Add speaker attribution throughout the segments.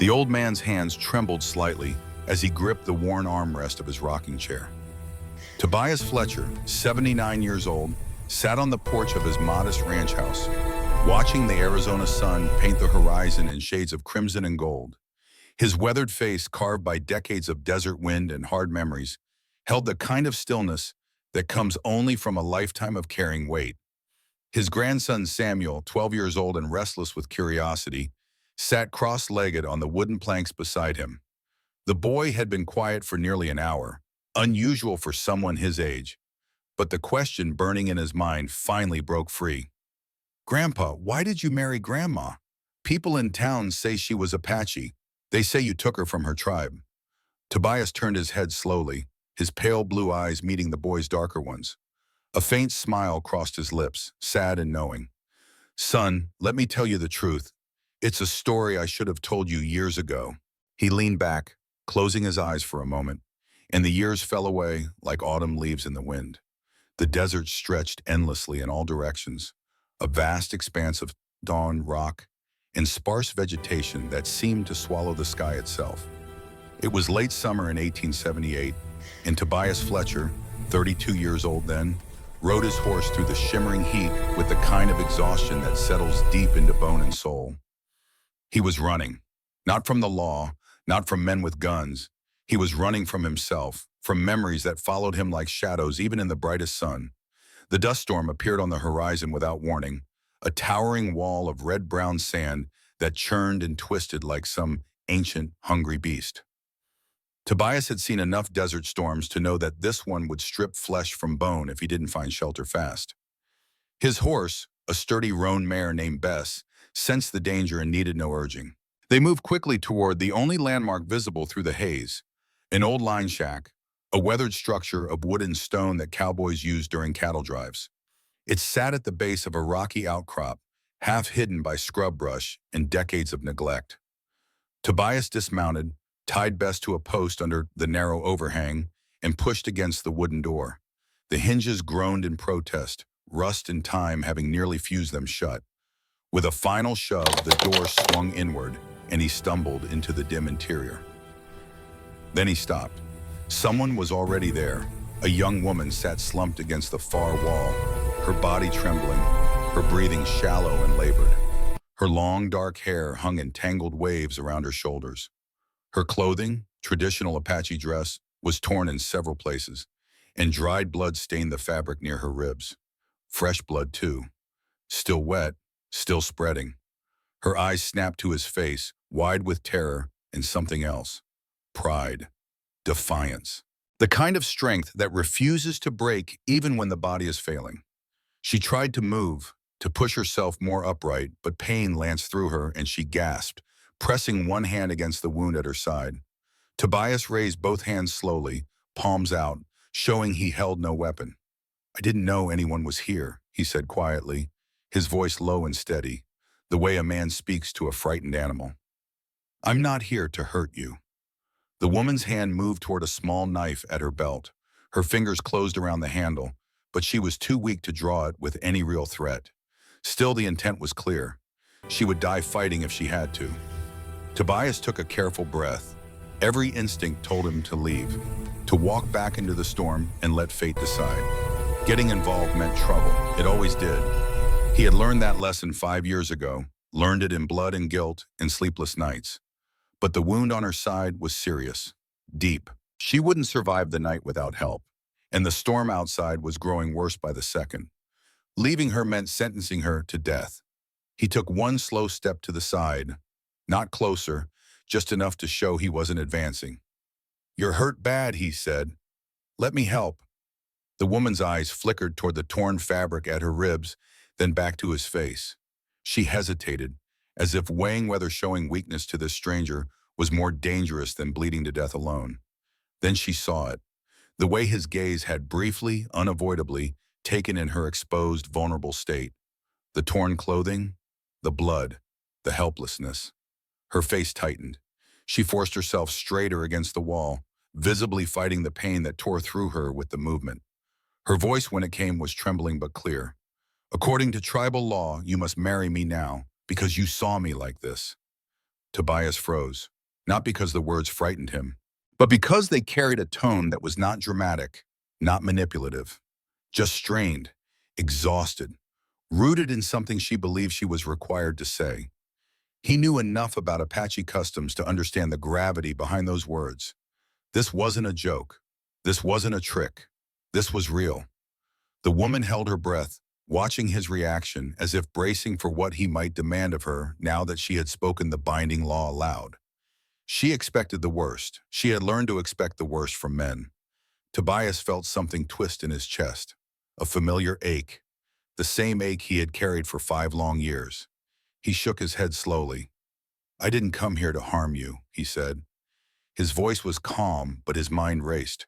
Speaker 1: The old man's hands trembled slightly as he gripped the worn armrest of his rocking chair. Tobias Fletcher, 79 years old, sat on the porch of his modest ranch house, watching the Arizona sun paint the horizon in shades of crimson and gold. His weathered face, carved by decades of desert wind and hard memories, held the kind of stillness that comes only from a lifetime of carrying weight. His grandson Samuel, 12 years old and restless with curiosity, sat cross-legged on the wooden planks beside him. The boy had been quiet for nearly an hour, unusual for someone his age. But the question burning in his mind finally broke free. "Grandpa, why did you marry Grandma? People in town say she was Apache. They say you took her from her tribe." Tobias turned his head slowly, his pale blue eyes meeting the boy's darker ones. A faint smile crossed his lips, sad and knowing. "Son, let me tell you the truth. It's a story I should have told you years ago." He leaned back, closing his eyes for a moment, and the years fell away like autumn leaves in the wind. The desert stretched endlessly in all directions, a vast expanse of dawn rock and sparse vegetation that seemed to swallow the sky itself. It was late summer in 1878, and Tobias Fletcher, 32 years old then, rode his horse through the shimmering heat with the kind of exhaustion that settles deep into bone and soul. He was running, not from the law, not from men with guns. He was running from himself, from memories that followed him like shadows even in the brightest sun. The dust storm appeared on the horizon without warning, a towering wall of red-brown sand that churned and twisted like some ancient, hungry beast. Tobias had seen enough desert storms to know that this one would strip flesh from bone if he didn't find shelter fast. His horse, a sturdy roan mare named Bess, sensed the danger and needed no urging. They moved quickly toward the only landmark visible through the haze, an old line shack, a weathered structure of wood and stone that cowboys used during cattle drives. It sat at the base of a rocky outcrop, half hidden by scrub brush and decades of neglect. Tobias dismounted, tied Bess to a post under the narrow overhang, and pushed against the wooden door. The hinges groaned in protest, rust and time having nearly fused them shut. With a final shove, the door swung inward, and he stumbled into the dim interior. Then he stopped. Someone was already there. A young woman sat slumped against the far wall, her body trembling, her breathing shallow and labored. Her long, dark hair hung in tangled waves around her shoulders. Her clothing, traditional Apache dress, was torn in several places, and dried blood stained the fabric near her ribs. Fresh blood, too. Still wet, still spreading. Her eyes snapped to his face, wide with terror and something else. Pride. Defiance. The kind of strength that refuses to break even when the body is failing. She tried to move, to push herself more upright, but pain lanced through her and she gasped, pressing one hand against the wound at her side. Tobias raised both hands slowly, palms out, showing he held no weapon. "I didn't know anyone was here," he said quietly, his voice low and steady, the way a man speaks to a frightened animal. "I'm not here to hurt you." The woman's hand moved toward a small knife at her belt. Her fingers closed around the handle, but she was too weak to draw it with any real threat. Still, the intent was clear. She would die fighting if she had to. Tobias took a careful breath. Every instinct told him to leave, to walk back into the storm and let fate decide. Getting involved meant trouble. It always did. He had learned that lesson 5 years ago, learned it in blood and guilt and sleepless nights. But the wound on her side was serious, deep. She wouldn't survive the night without help, and the storm outside was growing worse by the second. Leaving her meant sentencing her to death. He took one slow step to the side, not closer, just enough to show he wasn't advancing. "You're hurt bad," he said. "Let me help." The woman's eyes flickered toward the torn fabric at her ribs, then back to his face. She hesitated, as if weighing whether showing weakness to this stranger was more dangerous than bleeding to death alone. Then she saw it, the way his gaze had briefly, unavoidably, taken in her exposed, vulnerable state. The torn clothing, the blood, the helplessness. Her face tightened. She forced herself straighter against the wall, visibly fighting the pain that tore through her with the movement. Her voice, when it came, was trembling but clear. "According to tribal law, you must marry me now, because you saw me like this." Tobias froze, not because the words frightened him, but because they carried a tone that was not dramatic, not manipulative, just strained, exhausted, rooted in something she believed she was required to say. He knew enough about Apache customs to understand the gravity behind those words. This wasn't a joke. This wasn't a trick. This was real. The woman held her breath, watching his reaction as if bracing for what he might demand of her now that she had spoken the binding law aloud. She expected the worst. She had learned to expect the worst from men. Tobias felt something twist in his chest, a familiar ache, the same ache he had carried for 5 long years. He shook his head slowly. "I didn't come here to harm you," he said. His voice was calm, but his mind raced.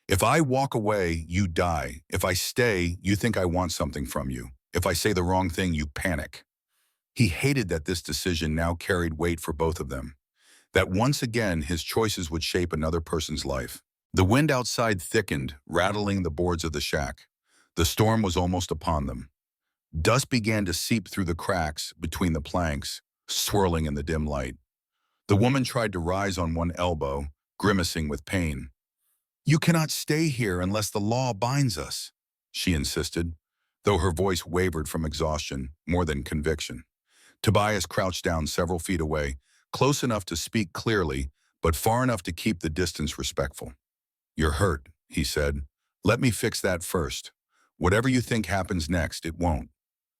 Speaker 1: "If I walk away, you die. If I stay, you think I want something from you. If I say the wrong thing, you panic." He hated that this decision now carried weight for both of them, that once again his choices would shape another person's life. The wind outside thickened, rattling the boards of the shack. The storm was almost upon them. Dust began to seep through the cracks between the planks, swirling in the dim light. The woman tried to rise on one elbow, grimacing with pain. "You cannot stay here unless the law binds us," she insisted, though her voice wavered from exhaustion more than conviction. Tobias crouched down several feet away, close enough to speak clearly, but far enough to keep the distance respectful. "You're hurt," he said. "Let me fix that first. Whatever you think happens next, it won't."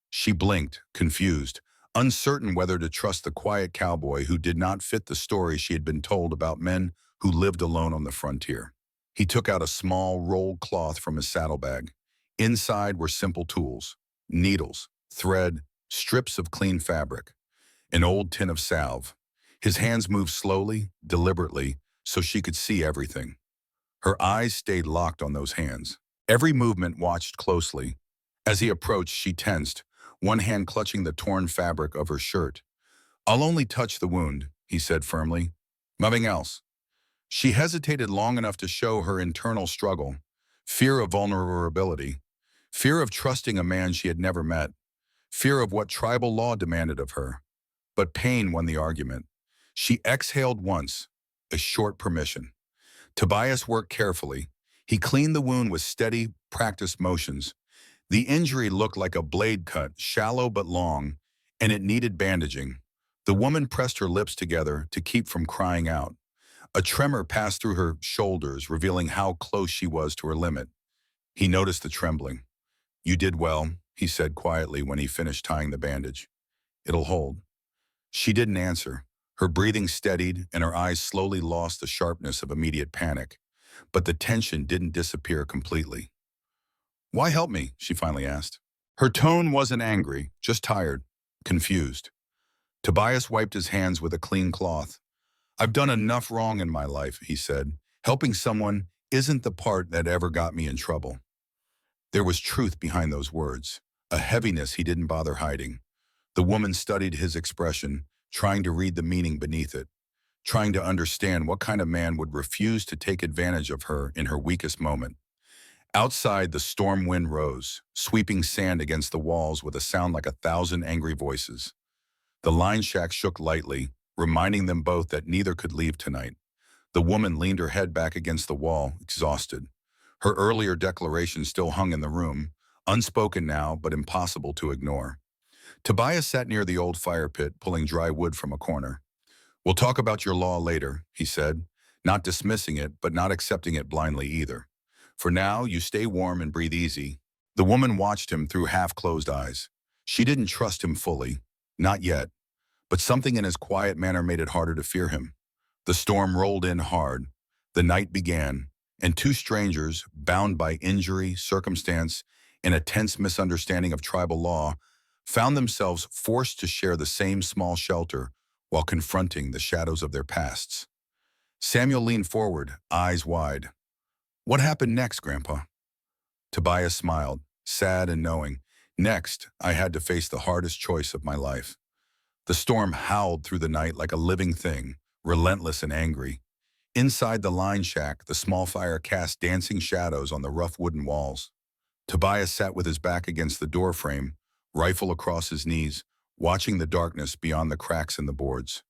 Speaker 1: She blinked, confused, uncertain whether to trust the quiet cowboy who did not fit the story she had been told about men who lived alone on the frontier. He took out a small rolled cloth from his saddlebag. Inside were simple tools: needles, thread, strips of clean fabric, an old tin of salve. His hands moved slowly, deliberately, so she could see everything. Her eyes stayed locked on those hands. Every movement watched closely. As he approached, she tensed, one hand clutching the torn fabric of her shirt. "I'll only touch the wound," he said firmly. "Nothing else." She hesitated long enough to show her internal struggle, fear of vulnerability, fear of trusting a man she had never met, fear of what tribal law demanded of her. But pain won the argument. She exhaled once, a short permission. Tobias worked carefully. He cleaned the wound with steady, practiced motions. The injury looked like a blade cut, shallow but long, and it needed bandaging. The woman pressed her lips together to keep from crying out. A tremor passed through her shoulders, revealing how close she was to her limit. He noticed the trembling. "You did well," he said quietly when he finished tying the bandage. "It'll hold." She didn't answer. Her breathing steadied, and her eyes slowly lost the sharpness of immediate panic. But the tension didn't disappear completely. "Why help me?" she finally asked. Her tone wasn't angry, just tired, confused. Tobias wiped his hands with a clean cloth. "I've done enough wrong in my life," he said. "Helping someone isn't the part that ever got me in trouble." There was truth behind those words, a heaviness he didn't bother hiding. The woman studied his expression, trying to read the meaning beneath it, trying to understand what kind of man would refuse to take advantage of her in her weakest moment. Outside, the storm wind rose, sweeping sand against the walls with a sound like 1,000 angry voices. The line shack shook lightly, reminding them both that neither could leave tonight. The woman leaned her head back against the wall, exhausted. Her earlier declaration still hung in the room, unspoken now but impossible to ignore. Tobias sat near the old fire pit, pulling dry wood from a corner. "We'll talk about your law later," he said, not dismissing it but not accepting it blindly either. "For now, you stay warm and breathe easy." The woman watched him through half-closed eyes. She didn't trust him fully, not yet, but something in his quiet manner made it harder to fear him. The storm rolled in hard. The night began, and two strangers, bound by injury, circumstance, and a tense misunderstanding of tribal law, found themselves forced to share the same small shelter while confronting the shadows of their pasts. Samuel leaned forward, eyes wide. "What happened next, Grandpa?" Tobias smiled, sad and knowing. "Next, I had to face the hardest choice of my life." The storm howled through the night like a living thing, relentless and angry. Inside the line shack, the small fire cast dancing shadows on the rough wooden walls. Tobias sat with his back against the doorframe, rifle across his knees, watching the darkness beyond the cracks in the boards.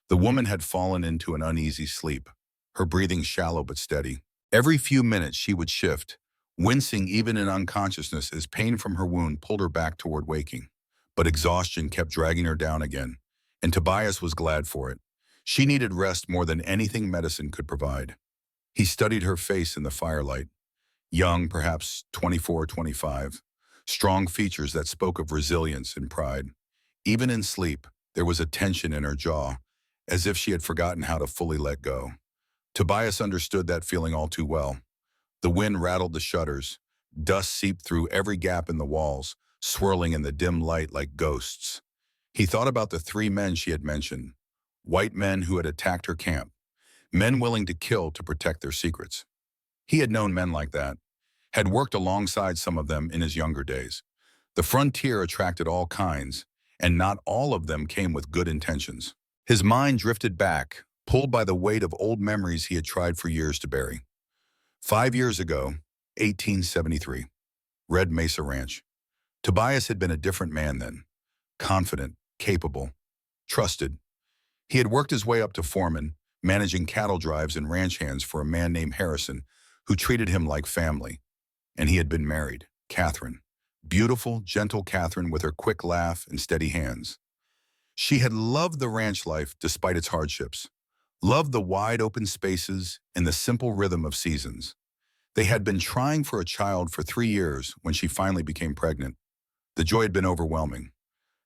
Speaker 1: The woman had fallen into an uneasy sleep, her breathing shallow but steady. Every few minutes she would shift, wincing even in unconsciousness as pain from her wound pulled her back toward waking. But exhaustion kept dragging her down again, and Tobias was glad for it. She needed rest more than anything medicine could provide. He studied her face in the firelight, young, perhaps 24, 25, strong features that spoke of resilience and pride. Even in sleep, there was a tension in her jaw, as if she had forgotten how to fully let go. Tobias understood that feeling all too well. The wind rattled the shutters. Dust seeped through every gap in the walls, swirling in the dim light like ghosts. He thought about the three men she had mentioned, white men who had attacked her camp, men willing to kill to protect their secrets. He had known men like that, had worked alongside some of them in his younger days. The frontier attracted all kinds, and not all of them came with good intentions. His mind drifted back, pulled by the weight of old memories he had tried for years to bury. 5 years ago, 1873, Red Mesa Ranch. Tobias had been a different man then, confident, capable, trusted. He had worked his way up to foreman, managing cattle drives and ranch hands for a man named Harrison, who treated him like family. And he had been married, Catherine. Beautiful, gentle Catherine with her quick laugh and steady hands. She had loved the ranch life despite its hardships, loved the wide open spaces and the simple rhythm of seasons. They had been trying for a child for 3 years when she finally became pregnant. The joy had been overwhelming.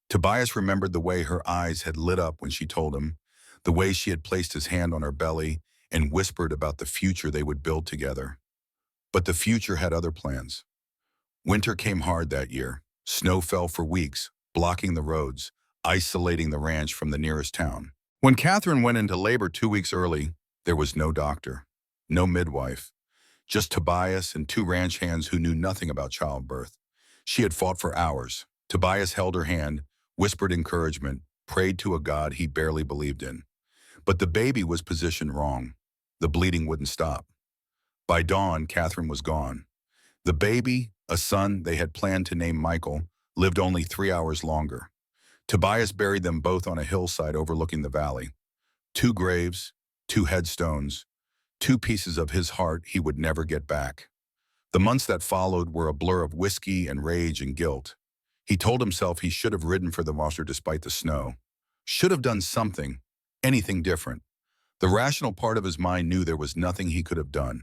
Speaker 1: Tobias remembered the way her eyes had lit up when she told him, the way she had placed his hand on her belly and whispered about the future they would build together. But the future had other plans. Winter came hard that year. Snow fell for weeks, blocking the roads, isolating the ranch from the nearest town. When Catherine went into labor 2 weeks early, there was no doctor, no midwife, just Tobias and 2 ranch hands who knew nothing about childbirth. She had fought for hours. Tobias held her hand, whispered encouragement, prayed to a God he barely believed in. But the baby was positioned wrong. The bleeding wouldn't stop. By dawn, Catherine was gone. The baby, a son they had planned to name Michael, lived only 3 hours longer. Tobias buried them both on a hillside overlooking the valley. 2 graves, 2 headstones, 2 pieces of his heart he would never get back. The months that followed were a blur of whiskey and rage and guilt. He told himself he should have ridden for the monster despite the snow. Should have done something, anything different. The rational part of his mind knew there was nothing he could have done.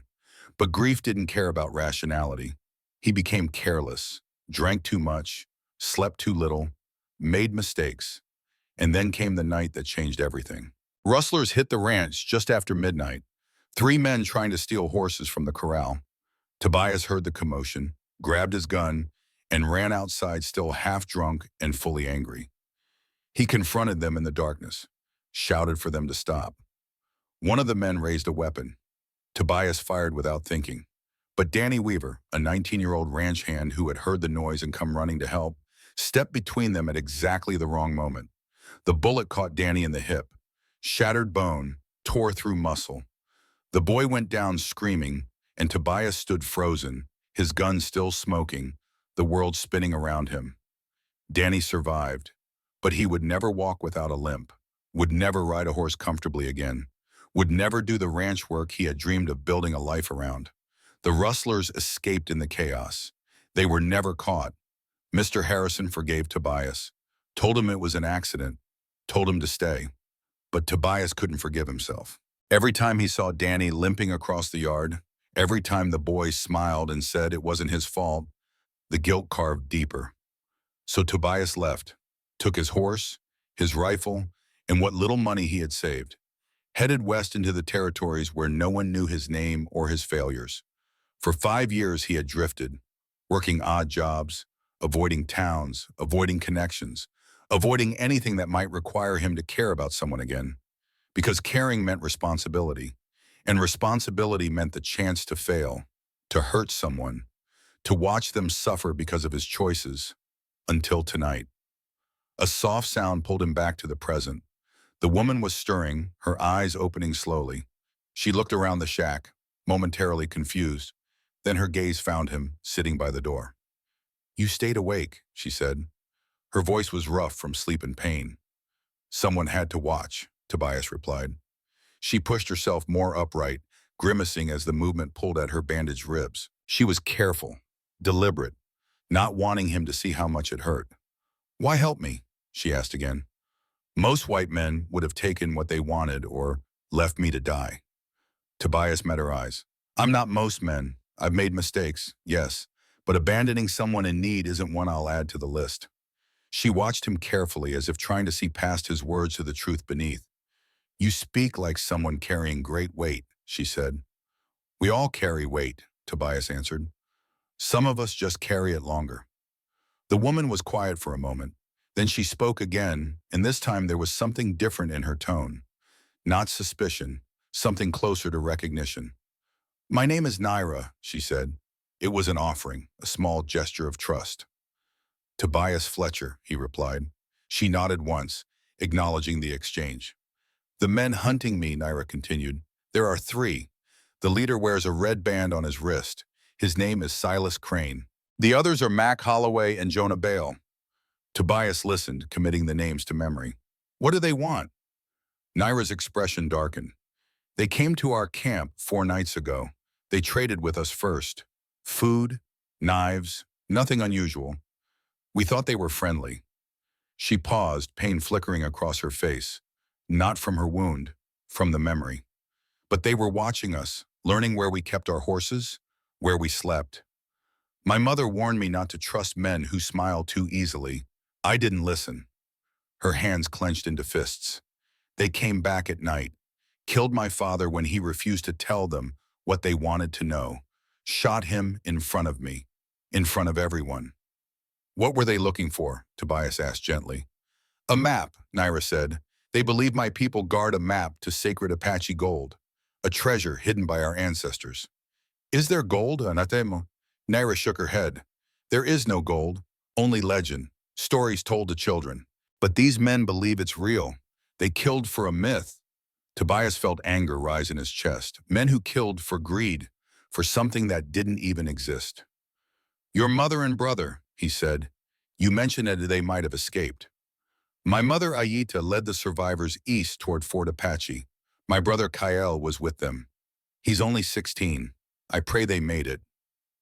Speaker 1: But grief didn't care about rationality. He became careless, drank too much, slept too little, made mistakes. And then came the night that changed everything. Rustlers hit the ranch just after midnight. 3 men trying to steal horses from the corral. Tobias heard the commotion, grabbed his gun, and ran outside still half drunk and fully angry. He confronted them in the darkness, shouted for them to stop. One of the men raised a weapon. Tobias fired without thinking. But Danny Weaver, a 19-year-old ranch hand who had heard the noise and come running to help, stepped between them at exactly the wrong moment. The bullet caught Danny in the hip, shattered bone, tore through muscle. The boy went down screaming, and Tobias stood frozen, his gun still smoking, the world spinning around him. Danny survived, but he would never walk without a limp, would never ride a horse comfortably again, would never do the ranch work he had dreamed of building a life around. The rustlers escaped in the chaos. They were never caught. Mr. Harrison forgave Tobias, told him it was an accident, told him to stay. But Tobias couldn't forgive himself. Every time he saw Danny limping across the yard, every time the boy smiled and said it wasn't his fault, the guilt carved deeper. So Tobias left, took his horse, his rifle, and what little money he had saved, headed west into the territories where no one knew his name or his failures. For 5 years he had drifted, working odd jobs, avoiding towns, avoiding connections, avoiding anything that might require him to care about someone again. Because caring meant responsibility, and responsibility meant the chance to fail, to hurt someone, to watch them suffer because of his choices, until tonight. A soft sound pulled him back to the present. The woman was stirring, her eyes opening slowly. She looked around the shack, momentarily confused. Then her gaze found him, sitting by the door. "You stayed awake," she said. Her voice was rough from sleep and pain. "Someone had to watch." Tobias replied. She pushed herself more upright, grimacing as the movement pulled at her bandaged ribs. She was careful, deliberate, not wanting him to see how much it hurt. Why help me? She asked again. Most white men would have taken what they wanted or left me to die. Tobias met her eyes. I'm not most men. I've made mistakes, yes, but abandoning someone in need isn't one I'll add to the list. She watched him carefully as if trying to see past his words to the truth beneath. You speak like someone carrying great weight, she said. We all carry weight, Tobias answered. Some of us just carry it longer. The woman was quiet for a moment. Then she spoke again, and this time there was something different in her tone. Not suspicion, something closer to recognition. My name is Naira, she said. It was an offering, a small gesture of trust. Tobias Fletcher, he replied. She nodded once, acknowledging the exchange. The men hunting me, Naira continued. There are 3. The leader wears a red band on his wrist. His name is Silas Crane. The others are Mac Holloway and Jonah Bale. Tobias listened, committing the names to memory. What do they want? Naira's expression darkened. They came to our camp 4 nights ago. They traded with us first. Food, knives, nothing unusual. We thought they were friendly. She paused, pain flickering across her face. Not from her wound, from the memory. But they were watching us, learning where we kept our horses, where we slept. My mother warned me not to trust men who smile too easily. I didn't listen. Her hands clenched into fists. They came back at night, killed my father when he refused to tell them what they wanted to know, shot him in front of me, in front of everyone. What were they looking for? Tobias asked gently. A map, Naira said. They believe my people guard a map to sacred Apache gold, a treasure hidden by our ancestors. Is there gold, Anatemo? Naira shook her head. There is no gold, only legend, stories told to children. But these men believe it's real. They killed for a myth. Tobias felt anger rise in his chest. Men who killed for greed, for something that didn't even exist. Your mother and brother, he said. You mentioned that they might have escaped. My mother Ayita led the survivors east toward Fort Apache. My brother Kyle was with them. He's only 16. I pray they made it.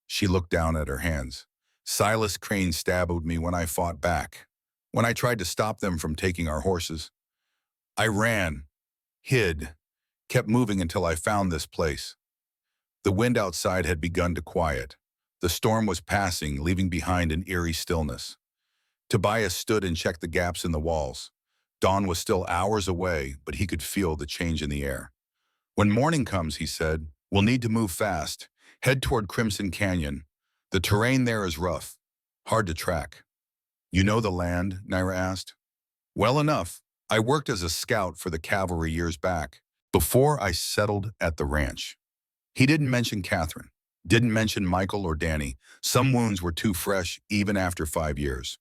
Speaker 1: She looked down at her hands. Silas Crane stabbed me when I fought back, when I tried to stop them from taking our horses. I ran, hid, kept moving until I found this place. The wind outside had begun to quiet. The storm was passing, leaving behind an eerie stillness. Tobias stood and checked the gaps in the walls. Dawn was still hours away, but he could feel the change in the air. When morning comes, he said, we'll need to move fast. Head toward Crimson Canyon. The terrain there is rough, hard to track. You know the land? Naira asked. Well enough. I worked as a scout for the cavalry years back, before I settled at the ranch. He didn't mention Catherine, didn't mention Michael or Danny. Some wounds were too fresh even after 5 years.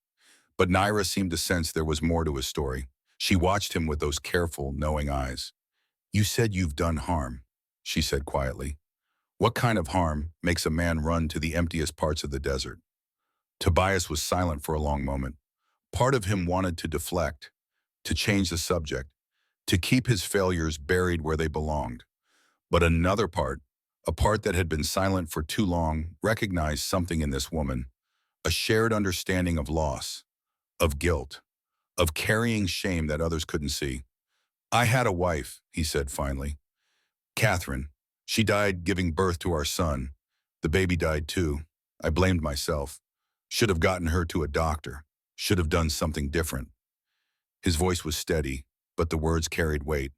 Speaker 1: But Naira seemed to sense there was more to his story. She watched him with those careful, knowing eyes. You said you've done harm, she said quietly. What kind of harm makes a man run to the emptiest parts of the desert? Tobias was silent for a long moment. Part of him wanted to deflect, to change the subject, to keep his failures buried where they belonged. But another part, a part that had been silent for too long, recognized something in this woman, a shared understanding of loss, of guilt, of carrying shame that others couldn't see. I had a wife, he said finally. Catherine. She died giving birth to our son. The baby died too. I blamed myself. Should have gotten her to a doctor. Should have done something different. His voice was steady, but the words carried weight.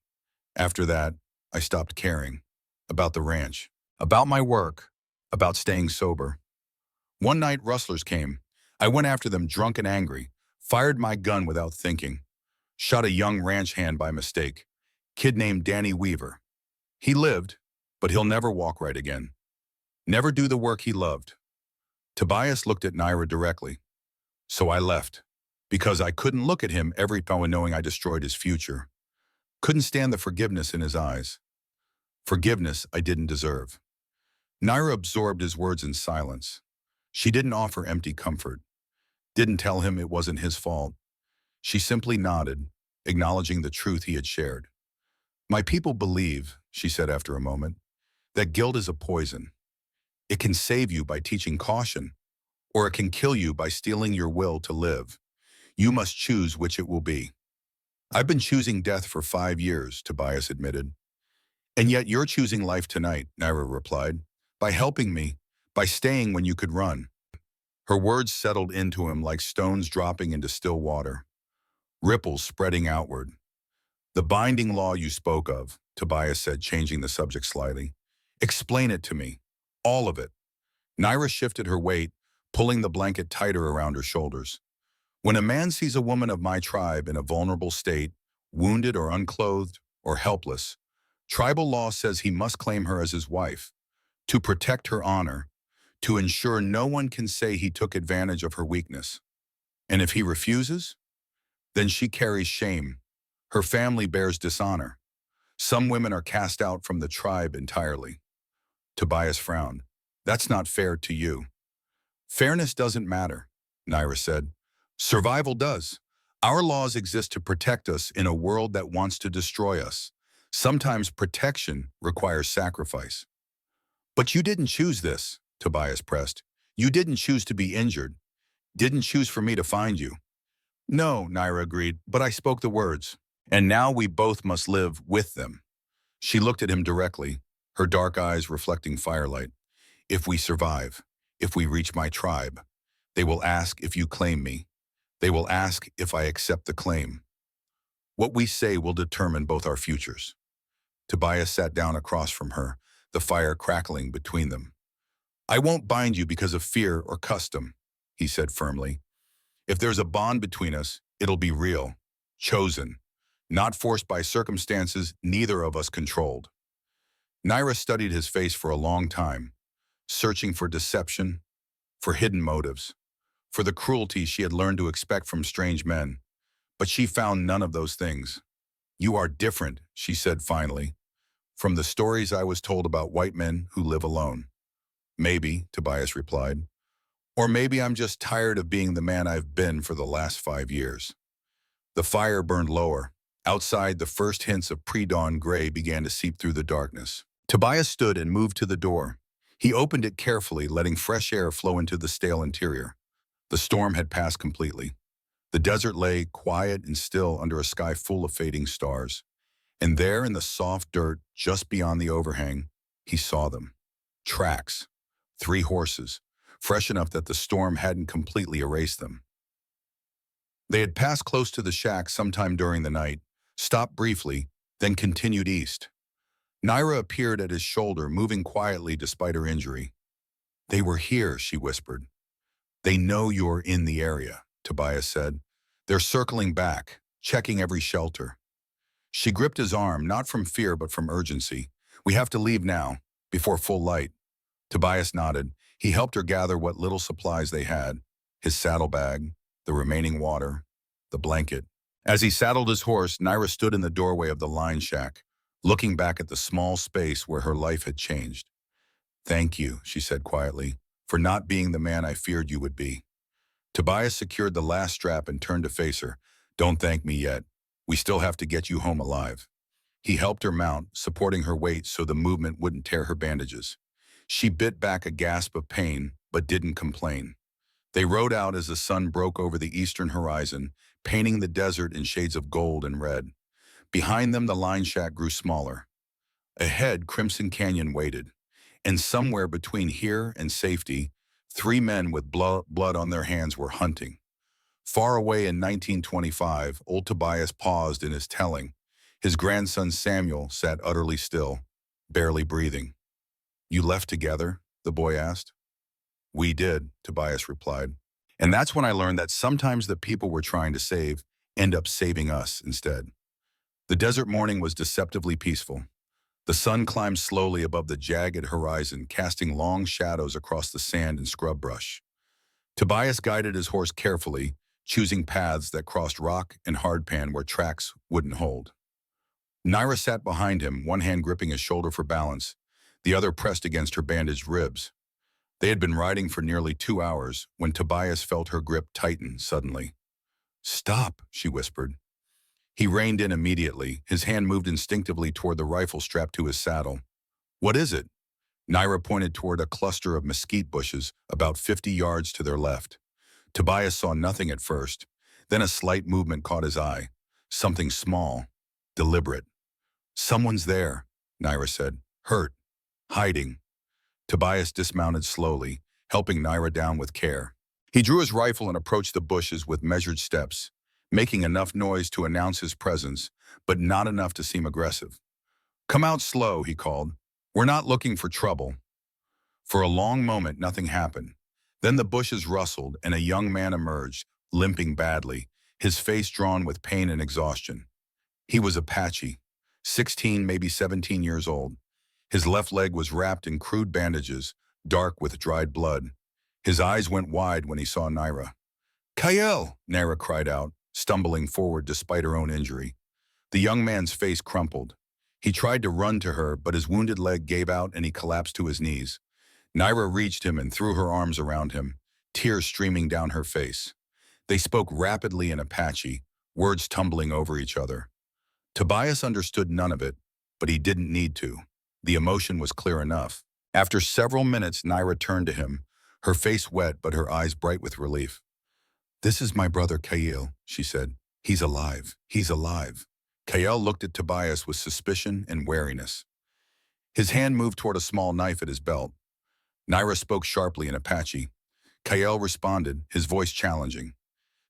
Speaker 1: After that, I stopped caring. About the ranch. About my work. About staying sober. One night, rustlers came. I went after them drunk and angry. Fired my gun without thinking. Shot a young ranch hand by mistake. Kid named Danny Weaver. He lived, but he'll never walk right again. Never do the work he loved. Tobias looked at Naira directly. So I left, because I couldn't look at him every time knowing I destroyed his future. Couldn't stand the forgiveness in his eyes. Forgiveness I didn't deserve. Naira absorbed his words in silence. She didn't offer empty comfort. Didn't tell him it wasn't his fault. She simply nodded, acknowledging the truth he had shared. My people believe, she said after a moment, that guilt is a poison. It can save you by teaching caution, or it can kill you by stealing your will to live. You must choose which it will be. I've been choosing death for 5 years, Tobias admitted. And yet you're choosing life tonight, Naira replied, by helping me, by staying when you could run. Her words settled into him like stones dropping into still water, ripples spreading outward. The binding law you spoke of, Tobias said, changing the subject slightly. Explain it to me. All of it. Naira shifted her weight, pulling the blanket tighter around her shoulders. When a man sees a woman of my tribe in a vulnerable state, wounded or unclothed or helpless, tribal law says he must claim her as his wife, to protect her honor, to ensure no one can say he took advantage of her weakness. And if he refuses, then she carries shame. Her family bears dishonor. Some women are cast out from the tribe entirely. Tobias frowned. That's not fair to you. Fairness doesn't matter, Naira said. Survival does. Our laws exist to protect us in a world that wants to destroy us. Sometimes protection requires sacrifice. But you didn't choose this, Tobias pressed. You didn't choose to be injured. Didn't choose for me to find you. No, Naira agreed, but I spoke the words. And now we both must live with them. She looked at him directly, her dark eyes reflecting firelight. If we survive, if we reach my tribe, they will ask if you claim me. They will ask if I accept the claim. What we say will determine both our futures. Tobias sat down across from her, the fire crackling between them. I won't bind you because of fear or custom, he said firmly. If there's a bond between us, it'll be real, chosen, not forced by circumstances neither of us controlled. Naira studied his face for a long time, searching for deception, for hidden motives, for the cruelty she had learned to expect from strange men. But she found none of those things. You are different, she said finally, from the stories I was told about white men who live alone. Maybe, Tobias replied. Or maybe I'm just tired of being the man I've been for the last 5 years. The fire burned lower. Outside, the first hints of pre-dawn gray began to seep through the darkness. Tobias stood and moved to the door. He opened it carefully, letting fresh air flow into the stale interior. The storm had passed completely. The desert lay quiet and still under a sky full of fading stars. And there in the soft dirt just beyond the overhang, he saw them. Tracks. 3 horses, fresh enough that the storm hadn't completely erased them. They had passed close to the shack sometime during the night, stopped briefly, then continued east. Naira appeared at his shoulder, moving quietly despite her injury. They were here, she whispered. They know you're in the area, Tobias said. They're circling back, checking every shelter. She gripped his arm, not from fear but from urgency. We have to leave now, before full light. Tobias nodded. He helped her gather what little supplies they had, his saddlebag, the remaining water, the blanket. As he saddled his horse, Naira stood in the doorway of the line shack, looking back at the small space where her life had changed. Thank you, she said quietly, for not being the man I feared you would be. Tobias secured the last strap and turned to face her. Don't thank me yet. We still have to get you home alive. He helped her mount, supporting her weight so the movement wouldn't tear her bandages. She bit back a gasp of pain, but didn't complain. They rode out as the sun broke over the eastern horizon, painting the desert in shades of gold and red. Behind them, the line shack grew smaller. Ahead, Crimson Canyon waited. And somewhere between here and safety, 3 men with blood on their hands were hunting. Far away in 1925, old Tobias paused in his telling. His grandson Samuel sat utterly still, barely breathing. You left together? The boy asked. We did, Tobias replied. And that's when I learned that sometimes the people we're trying to save end up saving us instead. The desert morning was deceptively peaceful. The sun climbed slowly above the jagged horizon, casting long shadows across the sand and scrub brush. Tobias guided his horse carefully, choosing paths that crossed rock and hardpan where tracks wouldn't hold. Naira sat behind him, one hand gripping his shoulder for balance, the other pressed against her bandaged ribs. They had been riding for nearly 2 hours when Tobias felt her grip tighten suddenly. Stop, she whispered. He reined in immediately. His hand moved instinctively toward the rifle strapped to his saddle. What is it? Naira pointed toward a cluster of mesquite bushes about 50 yards to their left. Tobias saw nothing at first. Then a slight movement caught his eye. Something small, deliberate. Someone's there, Naira said. Hurt. Hiding. Tobias dismounted slowly, helping Naira down with care. He drew his rifle and approached the bushes with measured steps, making enough noise to announce his presence, but not enough to seem aggressive. Come out slow, he called. We're not looking for trouble. For a long moment, nothing happened. Then the bushes rustled and a young man emerged, limping badly, his face drawn with pain and exhaustion. He was Apache, 16, maybe 17 years old. His left leg was wrapped in crude bandages, dark with dried blood. His eyes went wide when he saw Naira. Kael, Naira cried out, stumbling forward despite her own injury. The young man's face crumpled. He tried to run to her, but his wounded leg gave out and he collapsed to his knees. Naira reached him and threw her arms around him, tears streaming down her face. They spoke rapidly in Apache, words tumbling over each other. Tobias understood none of it, but he didn't need to. The emotion was clear enough. After several minutes, Naira turned to him, her face wet but her eyes bright with relief. This is my brother Kael, she said. He's alive. He's alive. Kael looked at Tobias with suspicion and wariness. His hand moved toward a small knife at his belt. Naira spoke sharply in Apache. Kael responded, his voice challenging.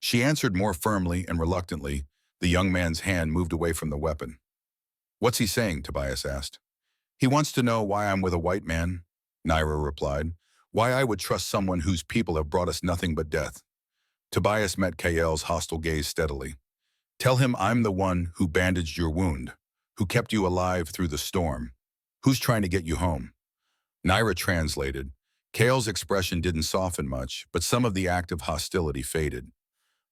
Speaker 1: She answered more firmly and reluctantly. The young man's hand moved away from the weapon. What's he saying? Tobias asked. He wants to know why I'm with a white man, Naira replied. Why I would trust someone whose people have brought us nothing but death. Tobias met Kael's hostile gaze steadily. Tell him I'm the one who bandaged your wound, who kept you alive through the storm. Who's trying to get you home? Naira translated. Kael's expression didn't soften much, but some of the active hostility faded.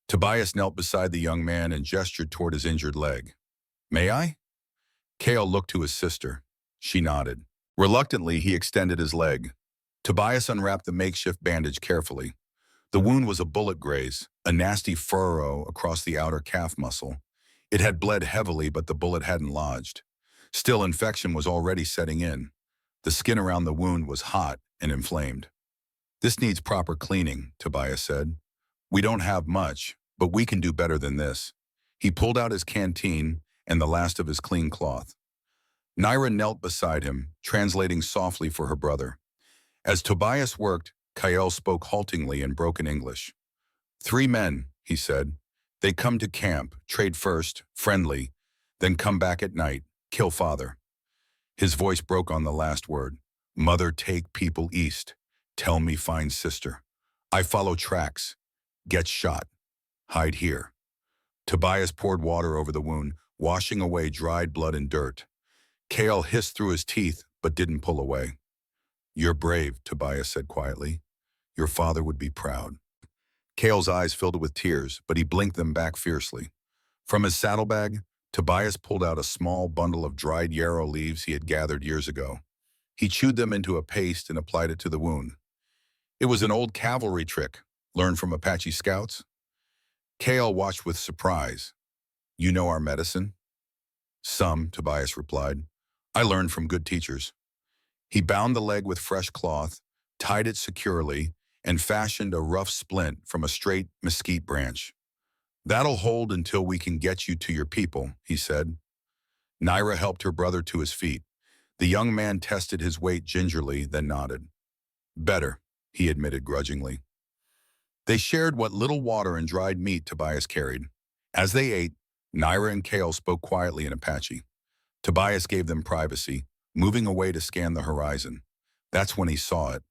Speaker 1: Tobias knelt beside the young man and gestured toward his injured leg. May I? Kael looked to his sister. She nodded. Reluctantly, he extended his leg. Tobias unwrapped the makeshift bandage carefully. The wound was a bullet graze, a nasty furrow across the outer calf muscle. It had bled heavily, but the bullet hadn't lodged. Still, infection was already setting in. The skin around the wound was hot and inflamed. This needs proper cleaning, Tobias said. We don't have much, but we can do better than this. He pulled out his canteen and the last of his clean cloth. Naira knelt beside him, translating softly for her brother. As Tobias worked, Kael spoke haltingly in broken English. 3 men, he said. They come to camp, trade first, friendly, then come back at night, kill father. His voice broke on the last word. Mother take people east. Tell me find sister. I follow tracks. Get shot. Hide here. Tobias poured water over the wound, washing away dried blood and dirt. Kael hissed through his teeth, but didn't pull away. You're brave, Tobias said quietly. Your father would be proud. Kael's eyes filled with tears, but he blinked them back fiercely. From his saddlebag, Tobias pulled out a small bundle of dried yarrow leaves he had gathered years ago. He chewed them into a paste and applied it to the wound. It was an old cavalry trick, learned from Apache scouts. Kael watched with surprise. You know our medicine? Some, Tobias replied. I learned from good teachers. He bound the leg with fresh cloth, tied it securely, and fashioned a rough splint from a straight mesquite branch. That'll hold until we can get you to your people, he said. Naira helped her brother to his feet. The young man tested his weight gingerly, then nodded. Better, he admitted grudgingly. They shared what little water and dried meat Tobias carried. As they ate, Naira and Kael spoke quietly in Apache. Tobias gave them privacy, moving away to scan the horizon. That's when he saw it.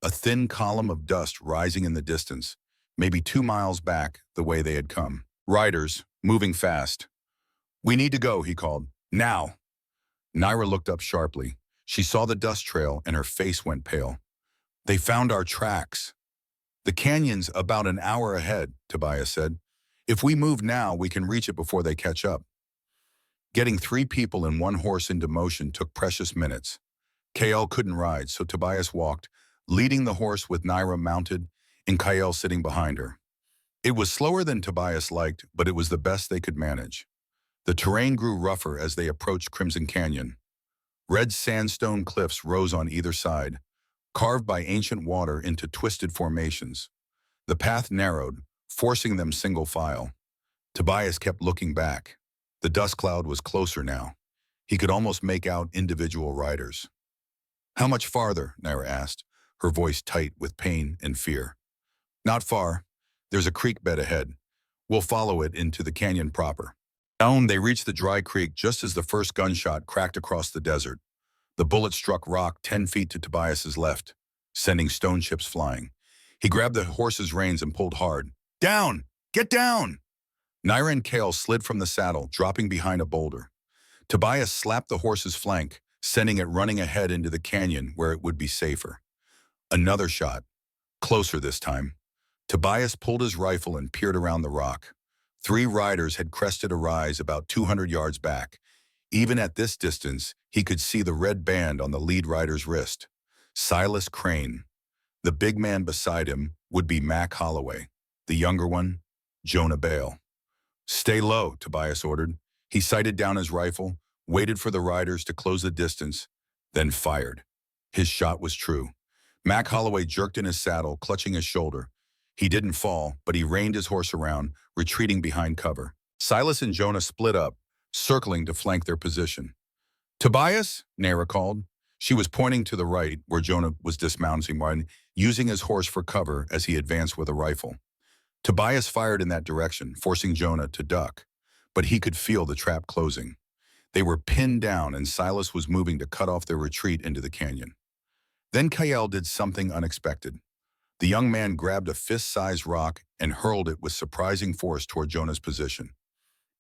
Speaker 1: A thin column of dust rising in the distance, maybe 2 miles back the way they had come. Riders, moving fast. We need to go, he called. Now. Naira looked up sharply. She saw the dust trail and her face went pale. They found our tracks. The canyon's about an hour ahead, Tobias said. If we move now, we can reach it before they catch up. Getting 3 people and 1 horse into motion took precious minutes. Kael couldn't ride, so Tobias walked, leading the horse with Naira mounted and Kael sitting behind her. It was slower than Tobias liked, but it was the best they could manage. The terrain grew rougher as they approached Crimson Canyon. Red sandstone cliffs rose on either side, carved by ancient water into twisted formations. The path narrowed, forcing them single file. Tobias kept looking back. The dust cloud was closer now. He could almost make out individual riders. "How much farther?" Naira asked, her voice tight with pain and fear. "Not far. There's a creek bed ahead. We'll follow it into the canyon proper." Down, they reached the dry creek just as the first gunshot cracked across the desert. The bullet struck rock 10 feet to Tobias's left, sending stone chips flying. He grabbed the horse's reins and pulled hard. "Down! Get down!" Naira and Kale slid from the saddle, dropping behind a boulder. Tobias slapped the horse's flank, sending it running ahead into the canyon where it would be safer. Another shot, closer this time. Tobias pulled his rifle and peered around the rock. 3 riders had crested a rise about 200 yards back. Even at this distance, he could see the red band on the lead rider's wrist. Silas Crane. The big man beside him would be Mac Holloway. The younger one, Jonah Bale. "Stay low," Tobias ordered. He sighted down his rifle, waited for the riders to close the distance, then fired. His shot was true. Mac Holloway jerked in his saddle, clutching his shoulder. He didn't fall, but he reined his horse around, retreating behind cover. Silas and Jonah split up, circling to flank their position. "Tobias," Naira called. She was pointing to the right, where Jonah was dismounting while using his horse for cover as he advanced with a rifle. Tobias fired in that direction, forcing Jonah to duck, but he could feel the trap closing. They were pinned down, and Silas was moving to cut off their retreat into the canyon. Then Kael did something unexpected. The young man grabbed a fist-sized rock and hurled it with surprising force toward Jonah's position.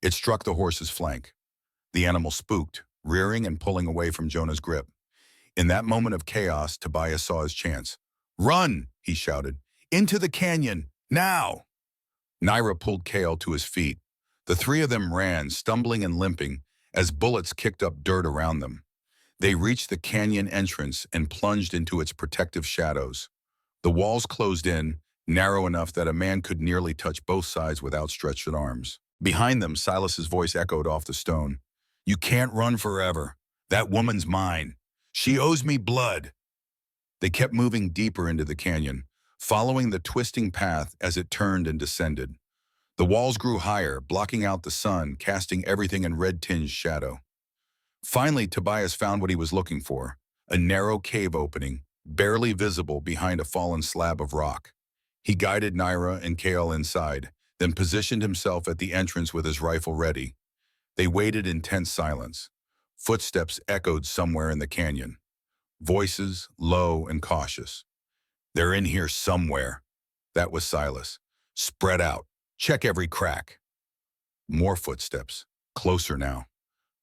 Speaker 1: It struck the horse's flank. The animal spooked, rearing and pulling away from Jonah's grip. In that moment of chaos, Tobias saw his chance. "Run!" he shouted. "Into the canyon! Now!" Naira pulled Kael to his feet. The 3 of them ran, stumbling and limping, as bullets kicked up dirt around them. They reached the canyon entrance and plunged into its protective shadows. The walls closed in, narrow enough that a man could nearly touch both sides with outstretched arms. Behind them, Silas's voice echoed off the stone. "You can't run forever. That woman's mine. She owes me blood." They kept moving deeper into the canyon, following the twisting path as it turned and descended. The walls grew higher, blocking out the sun, casting everything in red-tinged shadow. Finally, Tobias found what he was looking for, a narrow cave opening, barely visible behind a fallen slab of rock. He guided Naira and Kael inside, then positioned himself at the entrance with his rifle ready. They waited in tense silence. Footsteps echoed somewhere in the canyon. Voices, low and cautious. "They're in here somewhere." That was Silas. "Spread out. Check every crack." More footsteps, closer now.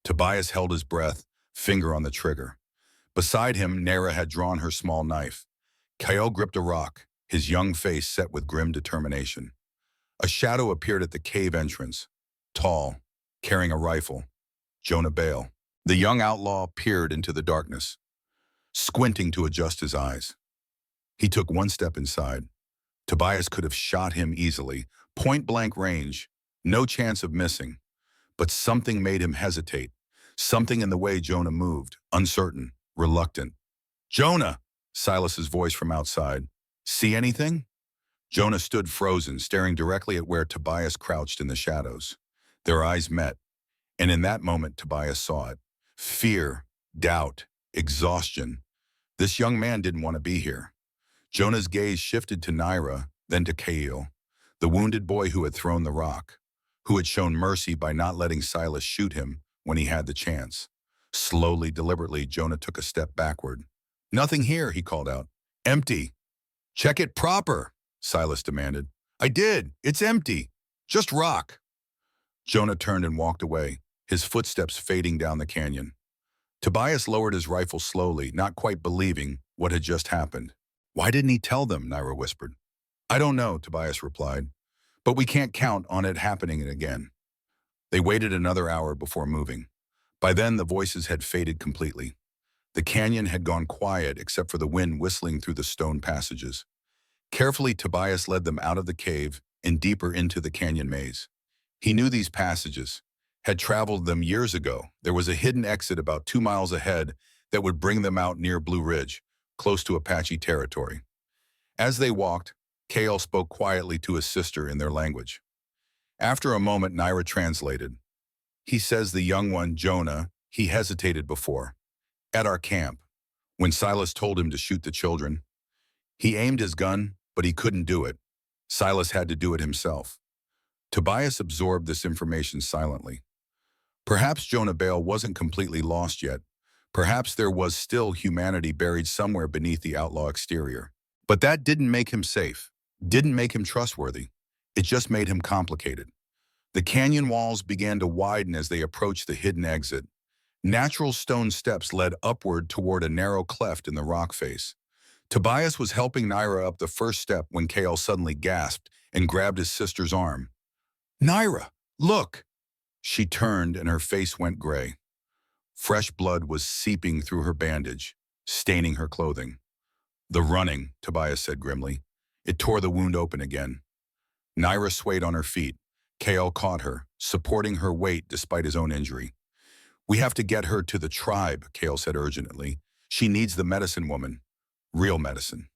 Speaker 1: Tobias held his breath, finger on the trigger. Beside him, Naira had drawn her small knife. Kael gripped a rock, his young face set with grim determination. A shadow appeared at the cave entrance, tall, carrying a rifle. Jonah Bale. The young outlaw peered into the darkness, squinting to adjust his eyes. He took one step inside. Tobias could have shot him easily, point-blank range, no chance of missing. But something made him hesitate, something in the way Jonah moved, uncertain, reluctant. "Jonah!" Silas's voice from outside. "See anything?" Jonah stood frozen, staring directly at where Tobias crouched in the shadows. Their eyes met, and in that moment Tobias saw it. Fear, doubt, exhaustion. This young man didn't want to be here. Jonah's gaze shifted to Naira, then to Kael, the wounded boy who had thrown the rock, who had shown mercy by not letting Silas shoot him when he had the chance. Slowly, deliberately, Jonah took a step backward. "Nothing here," he called out. "Empty." "Check it proper," Silas demanded. "I did. It's empty. Just rock." Jonah turned and walked away, his footsteps fading down the canyon. Tobias lowered his rifle slowly, not quite believing what had just happened. "Why didn't he tell them?" Naira whispered. "I don't know," Tobias replied, "but we can't count on it happening again." They waited another hour before moving. By then, the voices had faded completely. The canyon had gone quiet except for the wind whistling through the stone passages. Carefully, Tobias led them out of the cave and deeper into the canyon maze. He knew these passages, had traveled them years ago. There was a hidden exit about 2 miles ahead that would bring them out near Blue Ridge, close to Apache territory. As they walked, Kale spoke quietly to his sister in their language. After a moment, Naira translated. He says the young one, Jonah, he hesitated before. At our camp, when Silas told him to shoot the children, he aimed his gun, but he couldn't do it. Silas had to do it himself. Tobias absorbed this information silently. Perhaps Jonah Bale wasn't completely lost yet. Perhaps there was still humanity buried somewhere beneath the outlaw exterior. But that didn't make him safe, didn't make him trustworthy. It just made him complicated. The canyon walls began to widen as they approached the hidden exit. Natural stone steps led upward toward a narrow cleft in the rock face. Tobias was helping Naira up the first step when Kale suddenly gasped and grabbed his sister's arm. Naira, look! She turned and her face went gray. Fresh blood was seeping through her bandage, staining her clothing. The running, Tobias said grimly. It tore the wound open again. Naira swayed on her feet. Kale caught her, supporting her weight despite his own injury. We have to get her to the tribe, Kale said urgently. She needs the medicine woman. Real medicine.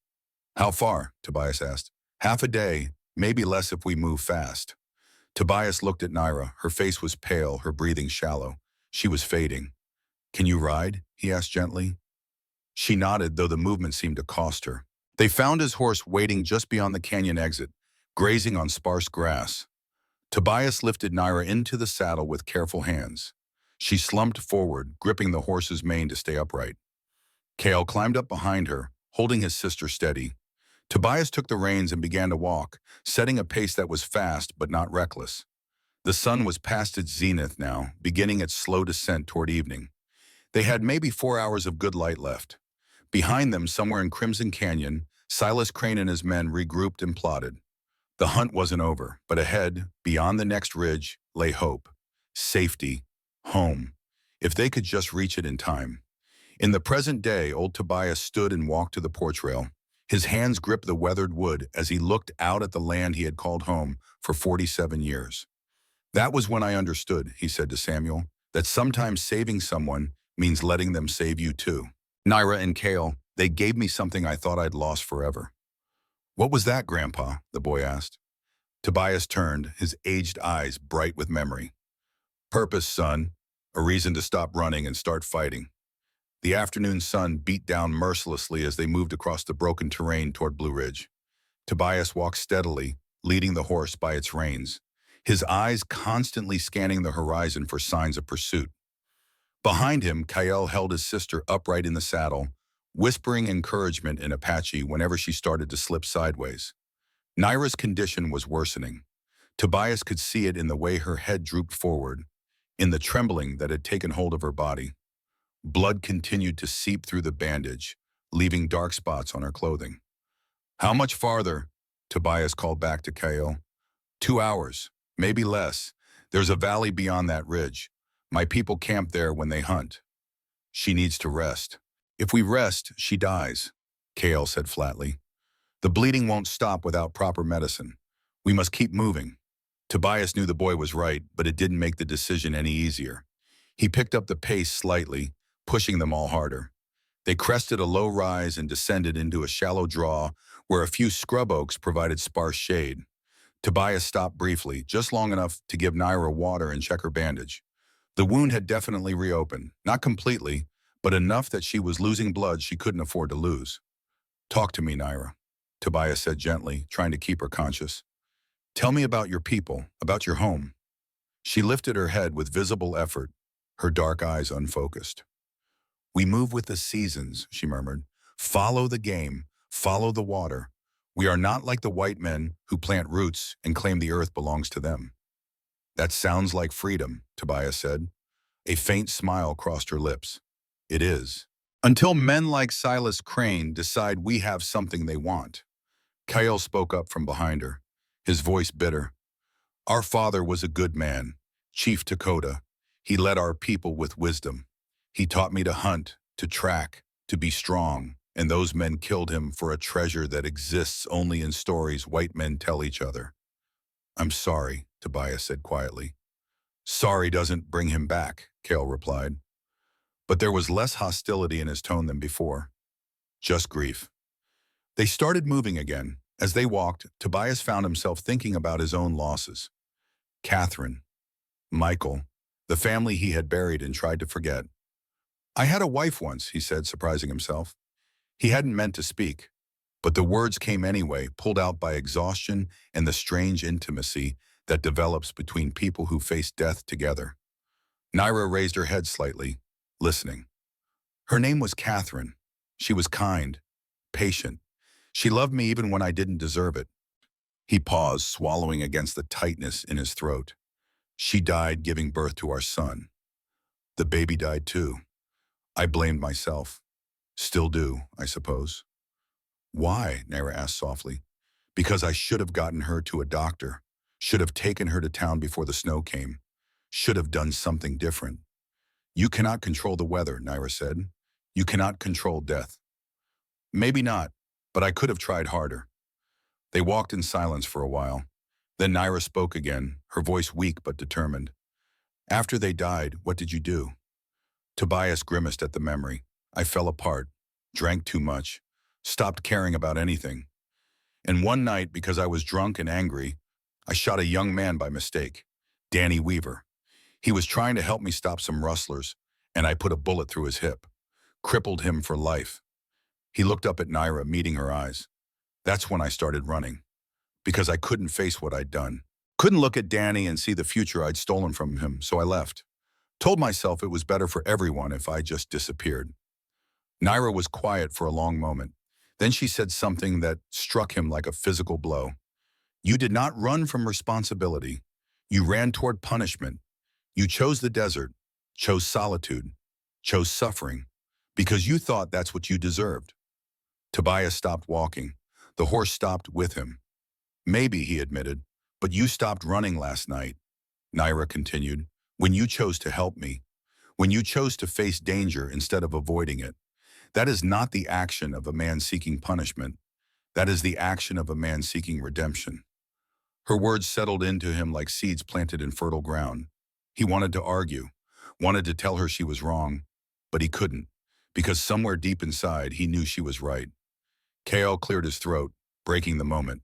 Speaker 1: How far? Tobias asked. Half a day, maybe less if we move fast. Tobias looked at Naira. Her face was pale, her breathing shallow. She was fading. Can you ride? He asked gently. She nodded, though the movement seemed to cost her. They found his horse waiting just beyond the canyon exit, grazing on sparse grass. Tobias lifted Naira into the saddle with careful hands. She slumped forward, gripping the horse's mane to stay upright. Kale climbed up behind her, holding his sister steady. Tobias took the reins and began to walk, setting a pace that was fast but not reckless. The sun was past its zenith now, beginning its slow descent toward evening. They had maybe 4 hours of good light left. Behind them, somewhere in Crimson Canyon, Silas Crane and his men regrouped and plotted. The hunt wasn't over, but ahead, beyond the next ridge, lay hope, safety, home, if they could just reach it in time. In the present day, old Tobias stood and walked to the porch rail. His hands gripped the weathered wood as he looked out at the land he had called home for 47 years. That was when I understood, he said to Samuel, that sometimes saving someone means letting them save you too. Naira and Kale, they gave me something I thought I'd lost forever. What was that, Grandpa? The boy asked. Tobias turned, his aged eyes bright with memory. Purpose, son. A reason to stop running and start fighting. The afternoon sun beat down mercilessly as they moved across the broken terrain toward Blue Ridge. Tobias walked steadily, leading the horse by its reins, his eyes constantly scanning the horizon for signs of pursuit. Behind him, Kyle held his sister upright in the saddle, whispering encouragement in Apache whenever she started to slip sideways. Naira's condition was worsening. Tobias could see it in the way her head drooped forward, in the trembling that had taken hold of her body. Blood continued to seep through the bandage, leaving dark spots on her clothing. How much farther? Tobias called back to Kyle. 2 hours, maybe less. There's a valley beyond that ridge. My people camp there when they hunt. She needs to rest. If we rest, she dies, Kale said flatly. The bleeding won't stop without proper medicine. We must keep moving. Tobias knew the boy was right, but it didn't make the decision any easier. He picked up the pace slightly, pushing them all harder. They crested a low rise and descended into a shallow draw where a few scrub oaks provided sparse shade. Tobias stopped briefly, just long enough to give Naira water and check her bandage. The wound had definitely reopened, not completely, but enough that she was losing blood she couldn't afford to lose. Talk to me, Naira, Tobias said gently, trying to keep her conscious. Tell me about your people, about your home. She lifted her head with visible effort, her dark eyes unfocused. We move with the seasons, she murmured. Follow the game, follow the water. We are not like the white men who plant roots and claim the earth belongs to them. That sounds like freedom, Tobias said. A faint smile crossed her lips. It is. Until men like Silas Crane decide we have something they want. Kyle spoke up from behind her, his voice bitter. Our father was a good man, Chief Dakota. He led our people with wisdom. He taught me to hunt, to track, to be strong, and those men killed him for a treasure that exists only in stories white men tell each other. I'm sorry, Tobias said quietly. Sorry doesn't bring him back, Cale replied. But there was less hostility in his tone than before. Just grief. They started moving again. As they walked, Tobias found himself thinking about his own losses. Catherine, Michael, the family he had buried and tried to forget. I had a wife once, he said, surprising himself. He hadn't meant to speak, but the words came anyway, pulled out by exhaustion and the strange intimacy that develops between people who face death together. Naira raised her head slightly, listening. Her name was Catherine. She was kind, patient. She loved me even when I didn't deserve it. He paused, swallowing against the tightness in his throat. She died giving birth to our son. The baby died too. I blamed myself. Still do, I suppose. Why? Naira asked softly. Because I should have gotten her to a doctor. Should have taken her to town before the snow came. Should have done something different. You cannot control the weather, Naira said. You cannot control death. Maybe not, but I could have tried harder. They walked in silence for a while. Then Naira spoke again, her voice weak but determined. After they died, what did you do? Tobias grimaced at the memory. I fell apart, drank too much, stopped caring about anything. And one night, because I was drunk and angry, I shot a young man by mistake, Danny Weaver. He was trying to help me stop some rustlers, and I put a bullet through his hip, crippled him for life. He looked up at Naira, meeting her eyes. That's when I started running, because I couldn't face what I'd done. Couldn't look at Danny and see the future I'd stolen from him, so I left. Told myself it was better for everyone if I just disappeared. Naira was quiet for a long moment. Then she said something that struck him like a physical blow. You did not run from responsibility. You ran toward punishment. You chose the desert, chose solitude, chose suffering, because you thought that's what you deserved. Tobias stopped walking. The horse stopped with him. Maybe, he admitted, but you stopped running last night. Naira continued, when you chose to help me, when you chose to face danger instead of avoiding it. That is not the action of a man seeking punishment. That is the action of a man seeking redemption. Her words settled into him like seeds planted in fertile ground. He wanted to argue, wanted to tell her she was wrong, but he couldn't, because somewhere deep inside he knew she was right. K.O. cleared his throat, breaking the moment.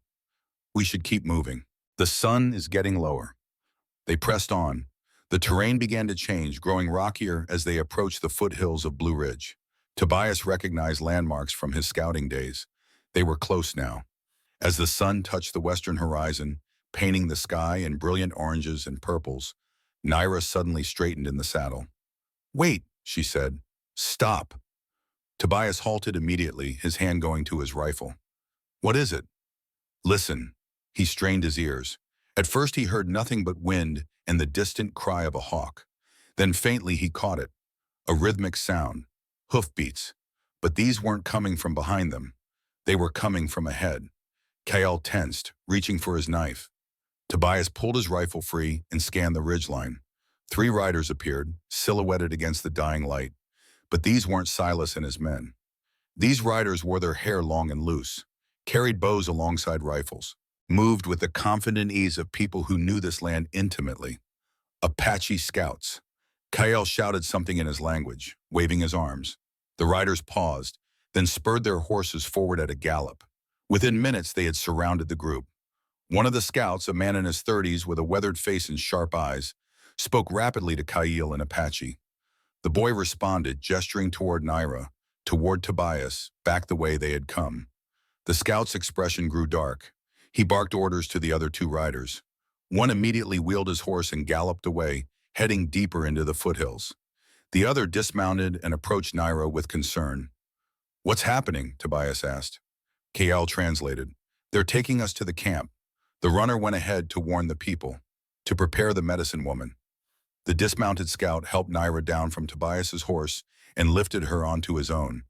Speaker 1: We should keep moving. The sun is getting lower. They pressed on. The terrain began to change, growing rockier as they approached the foothills of Blue Ridge. Tobias recognized landmarks from his scouting days. They were close now. As the sun touched the western horizon, painting the sky in brilliant oranges and purples, Naira suddenly straightened in the saddle. Wait, she said. Stop. Tobias halted immediately, his hand going to his rifle. What is it? Listen. He strained his ears. At first he heard nothing but wind and the distant cry of a hawk. Then faintly he caught it. A rhythmic sound. Hoofbeats. But these weren't coming from behind them. They were coming from ahead. Kael tensed, reaching for his knife. Tobias pulled his rifle free and scanned the ridgeline. 3 riders appeared, silhouetted against the dying light. But these weren't Silas and his men. These riders wore their hair long and loose, carried bows alongside rifles, moved with the confident ease of people who knew this land intimately. Apache scouts. Kael shouted something in his language, waving his arms. The riders paused, then spurred their horses forward at a gallop. Within minutes, they had surrounded the group. One of the scouts, a man in his 30s with a weathered face and sharp eyes, spoke rapidly to Kael in Apache. The boy responded, gesturing toward Naira, toward Tobias, back the way they had come. The scout's expression grew dark. He barked orders to the other 2 riders. One immediately wheeled his horse and galloped away, heading deeper into the foothills. The other dismounted and approached Naira with concern. What's happening? Tobias asked. Kael translated. They're taking us to the camp. The runner went ahead to warn the people, to prepare the medicine woman. The dismounted scout helped Naira down from Tobias's horse and lifted her onto his own.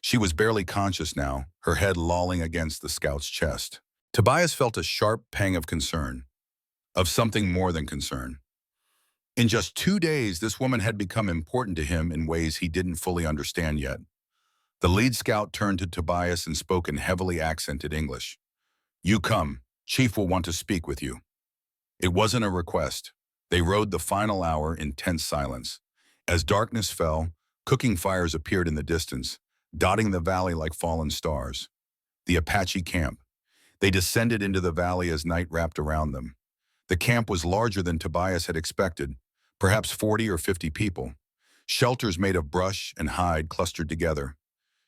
Speaker 1: She was barely conscious now, her head lolling against the scout's chest. Tobias felt a sharp pang of concern, of something more than concern. In just 2 days, this woman had become important to him in ways he didn't fully understand yet. The lead scout turned to Tobias and spoke in heavily accented English. You come. Chief will want to speak with you. It wasn't a request. They rode the final hour in tense silence. As darkness fell, cooking fires appeared in the distance, dotting the valley like fallen stars. The Apache camp. They descended into the valley as night wrapped around them. The camp was larger than Tobias had expected, perhaps 40 or 50 people. Shelters made of brush and hide clustered together.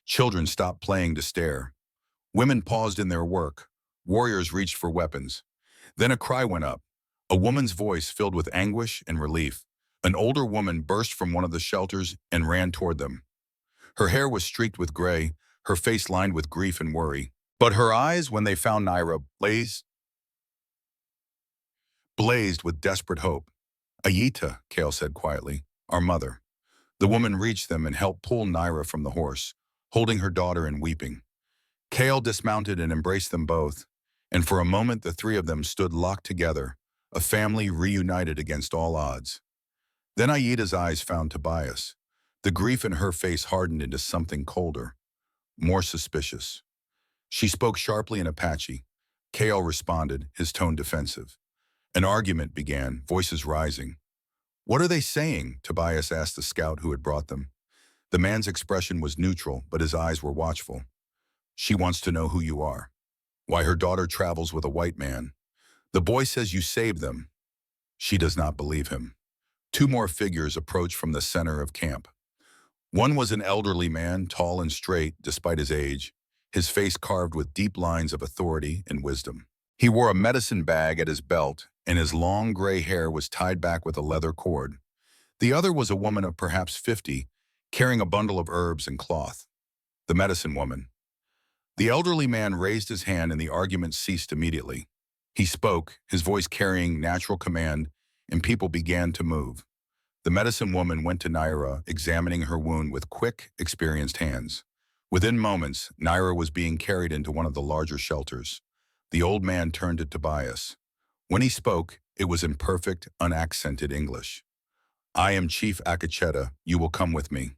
Speaker 1: Children stopped playing to stare. Women paused in their work. Warriors reached for weapons. Then a cry went up, a woman's voice filled with anguish and relief. An older woman burst from one of the shelters and ran toward them. Her hair was streaked with gray, her face lined with grief and worry. But her eyes, when they found Naira, blazed with desperate hope. "Ayita," Kale said quietly, "our mother." The woman reached them and helped pull Naira from the horse, holding her daughter and weeping. Kale dismounted and embraced them both, and for a moment the three of them stood locked together, a family reunited against all odds. Then Ayita's eyes found Tobias. The grief in her face hardened into something colder, more suspicious. She spoke sharply in Apache. Kale responded, his tone defensive. An argument began, voices rising. "What are they saying?" Tobias asked the scout who had brought them. The man's expression was neutral, but his eyes were watchful. "She wants to know who you are. Why her daughter travels with a white man. The boy says you saved them." She does not believe him. Two more figures approached from the center of camp. One was an elderly man, tall and straight despite his age, his face carved with deep lines of authority and wisdom. He wore a medicine bag at his belt, and his long gray hair was tied back with a leather cord. The other was a woman of perhaps 50, carrying a bundle of herbs and cloth. The medicine woman. The elderly man raised his hand and the argument ceased immediately. He spoke, his voice carrying natural command, and people began to move. The medicine woman went to Naira, examining her wound with quick, experienced hands. Within moments, Naira was being carried into one of the larger shelters. The old man turned to Tobias. When he spoke, it was in perfect, unaccented English. "I am Chief Akacheta. You will come with me."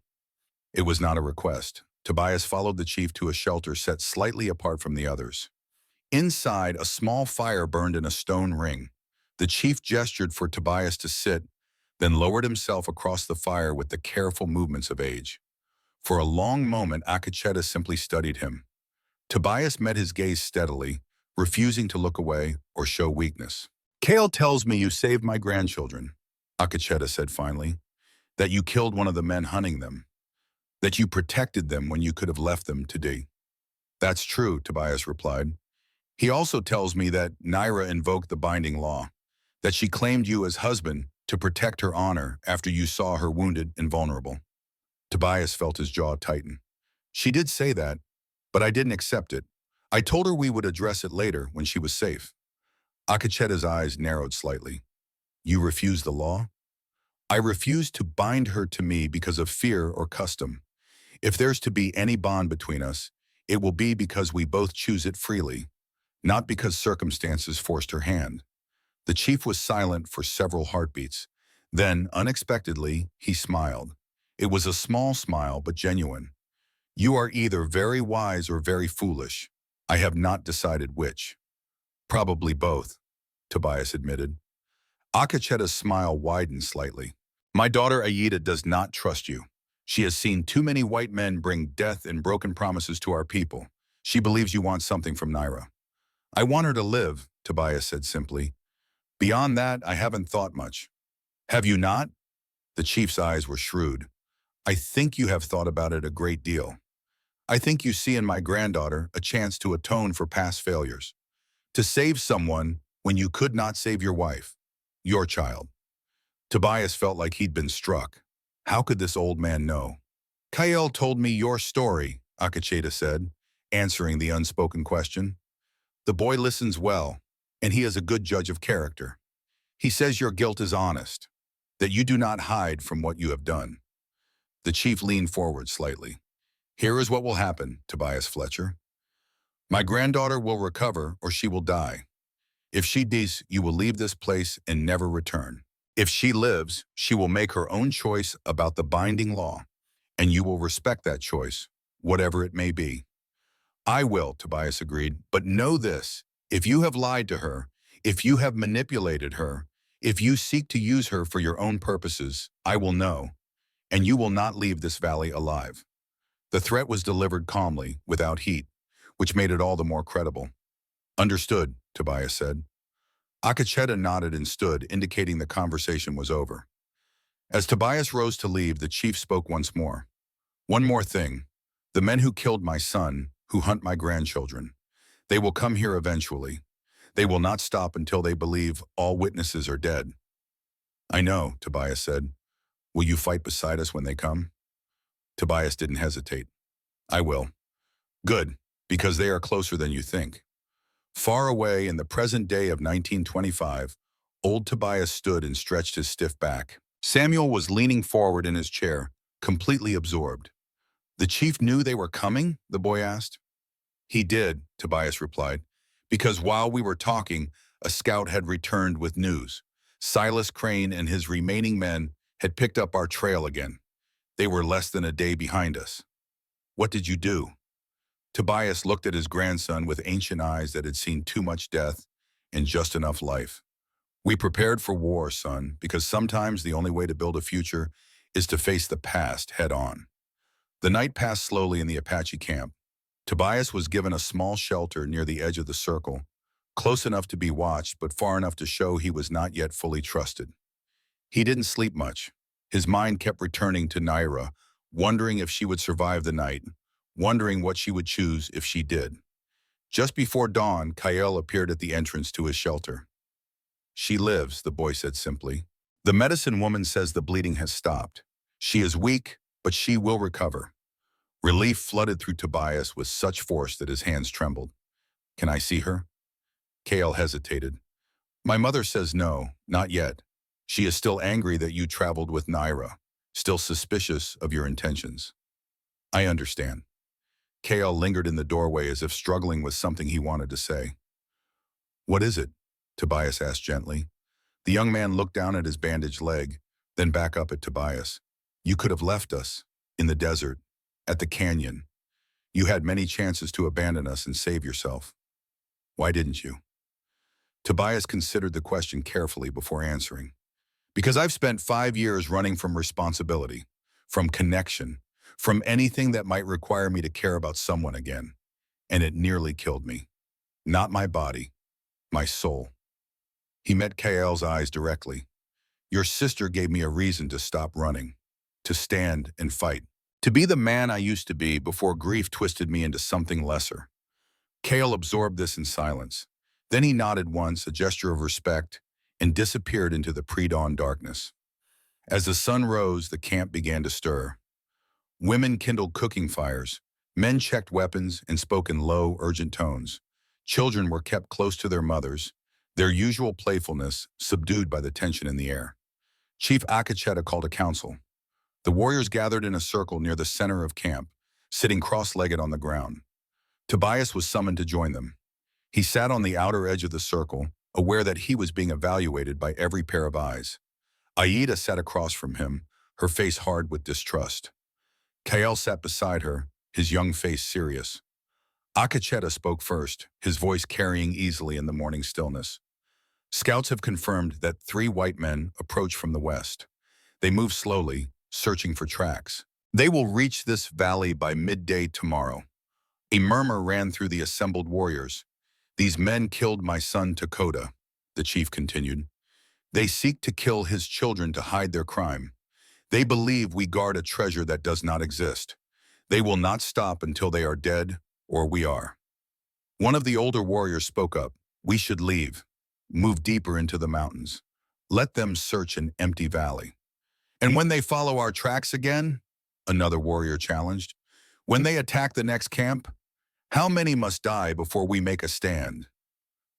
Speaker 1: It was not a request. Tobias followed the chief to a shelter set slightly apart from the others. Inside, a small fire burned in a stone ring. The chief gestured for Tobias to sit, then lowered himself across the fire with the careful movements of age. For a long moment, Akacheta simply studied him. Tobias met his gaze steadily, refusing to look away or show weakness. "Kale tells me you saved my grandchildren," Akacheta said finally, "that you killed one of the men hunting them, that you protected them when you could have left them to die." "That's true," Tobias replied. "He also tells me that Naira invoked the binding law, that she claimed you as husband to protect her honor after you saw her wounded and vulnerable." Tobias felt his jaw tighten. "She did say that, but I didn't accept it. I told her we would address it later when she was safe." Akacheta's eyes narrowed slightly. "You refuse the law?" "I refuse to bind her to me because of fear or custom. If there's to be any bond between us, it will be because we both choose it freely, not because circumstances forced her hand." The chief was silent for several heartbeats. Then, unexpectedly, he smiled. It was a small smile, but genuine. "You are either very wise or very foolish. I have not decided which." "Probably both," Tobias admitted. Akacheta's smile widened slightly. "My daughter Ayita does not trust you. She has seen too many white men bring death and broken promises to our people. She believes you want something from Naira." "I want her to live," Tobias said simply. "Beyond that, I haven't thought much." "Have you not?" The chief's eyes were shrewd. "I think you have thought about it a great deal. I think you see in my granddaughter a chance to atone for past failures, to save someone when you could not save your wife, your child." Tobias felt like he'd been struck. How could this old man know? "Kael told me your story," Akacheta said, answering the unspoken question. "The boy listens well, and he is a good judge of character. He says your guilt is honest, that you do not hide from what you have done." The chief leaned forward slightly. "Here is what will happen, Tobias Fletcher. My granddaughter will recover or she will die. If she dies, you will leave this place and never return. If she lives, she will make her own choice about the binding law, and you will respect that choice, whatever it may be." "I will," Tobias agreed, "but know this. If you have lied to her, if you have manipulated her, If you seek to use her for your own purposes, I will know, and you will not leave this valley alive." The threat was delivered calmly, without heat, which made it all the more credible. "Understood," Tobias said. Akacheta nodded and stood, indicating the conversation was over. As Tobias rose to leave, the chief spoke once more. "One more thing. The men who killed my son, who hunt my grandchildren, they will come here eventually. They will not stop until they believe all witnesses are dead." "I know," Tobias said. "Will you fight beside us when they come?" Tobias didn't hesitate. "I will." "Good, because they are closer than you think." Far away in the present day of 1925, old Tobias stood and stretched his stiff back. Samuel was leaning forward in his chair, completely absorbed. "The chief knew they were coming?" the boy asked. "He did," Tobias replied, "because while we were talking, a scout had returned with news. Silas Crane and his remaining men had picked up our trail again. They were less than a day behind us." "What did you do?" Tobias looked at his grandson with ancient eyes that had seen too much death and just enough life. "We prepared for war, son, because sometimes the only way to build a future is to face the past head on." The night passed slowly in the Apache camp. Tobias was given a small shelter near the edge of the circle, close enough to be watched but far enough to show he was not yet fully trusted. He didn't sleep much. His mind kept returning to Naira, wondering if she would survive the night, wondering what she would choose if she did. Just before dawn, Kael appeared at the entrance to his shelter. "She lives," the boy said simply. "The medicine woman says the bleeding has stopped. She is weak, but she will recover." Relief flooded through Tobias with such force that his hands trembled. "Can I see her?" Kael hesitated. "My mother says no, not yet. She is still angry that you traveled with Naira, still suspicious of your intentions." "I understand." Kael lingered in the doorway as if struggling with something he wanted to say. "What is it?" Tobias asked gently. The young man looked down at his bandaged leg, then back up at Tobias. "You could have left us, in the desert, at the canyon. You had many chances to abandon us and save yourself. Why didn't you?" Tobias considered the question carefully before answering. "Because I've spent 5 years running from responsibility, from connection, from anything that might require me to care about someone again, and it nearly killed me. Not my body, my soul." He met Kael's eyes directly. "Your sister gave me a reason to stop running, to stand and fight, to be the man I used to be before grief twisted me into something lesser." Kael absorbed this in silence. Then he nodded once, a gesture of respect, and disappeared into the pre-dawn darkness. As the sun rose, the camp began to stir. Women kindled cooking fires. Men checked weapons and spoke in low, urgent tones. Children were kept close to their mothers, their usual playfulness subdued by the tension in the air. Chief Akacheta called a council. The warriors gathered in a circle near the center of camp, sitting cross-legged on the ground. Tobias was summoned to join them. He sat on the outer edge of the circle, aware that he was being evaluated by every pair of eyes. Aida sat across from him, her face hard with distrust. Kael sat beside her, his young face serious. Akacheta spoke first, his voice carrying easily in the morning stillness. "Scouts have confirmed that 3 white men approach from the west. They move slowly, searching for tracks. They will reach this valley by midday tomorrow." A murmur ran through the assembled warriors. "These men killed my son Dakota," the chief continued. "They seek to kill his children to hide their crime. They believe we guard a treasure that does not exist. They will not stop until they are dead or we are." One of the older warriors spoke up. "We should leave, move deeper into the mountains. Let them search an empty valley." "And when they follow our tracks again?" another warrior challenged. "When they attack the next camp? How many must die before we make a stand?"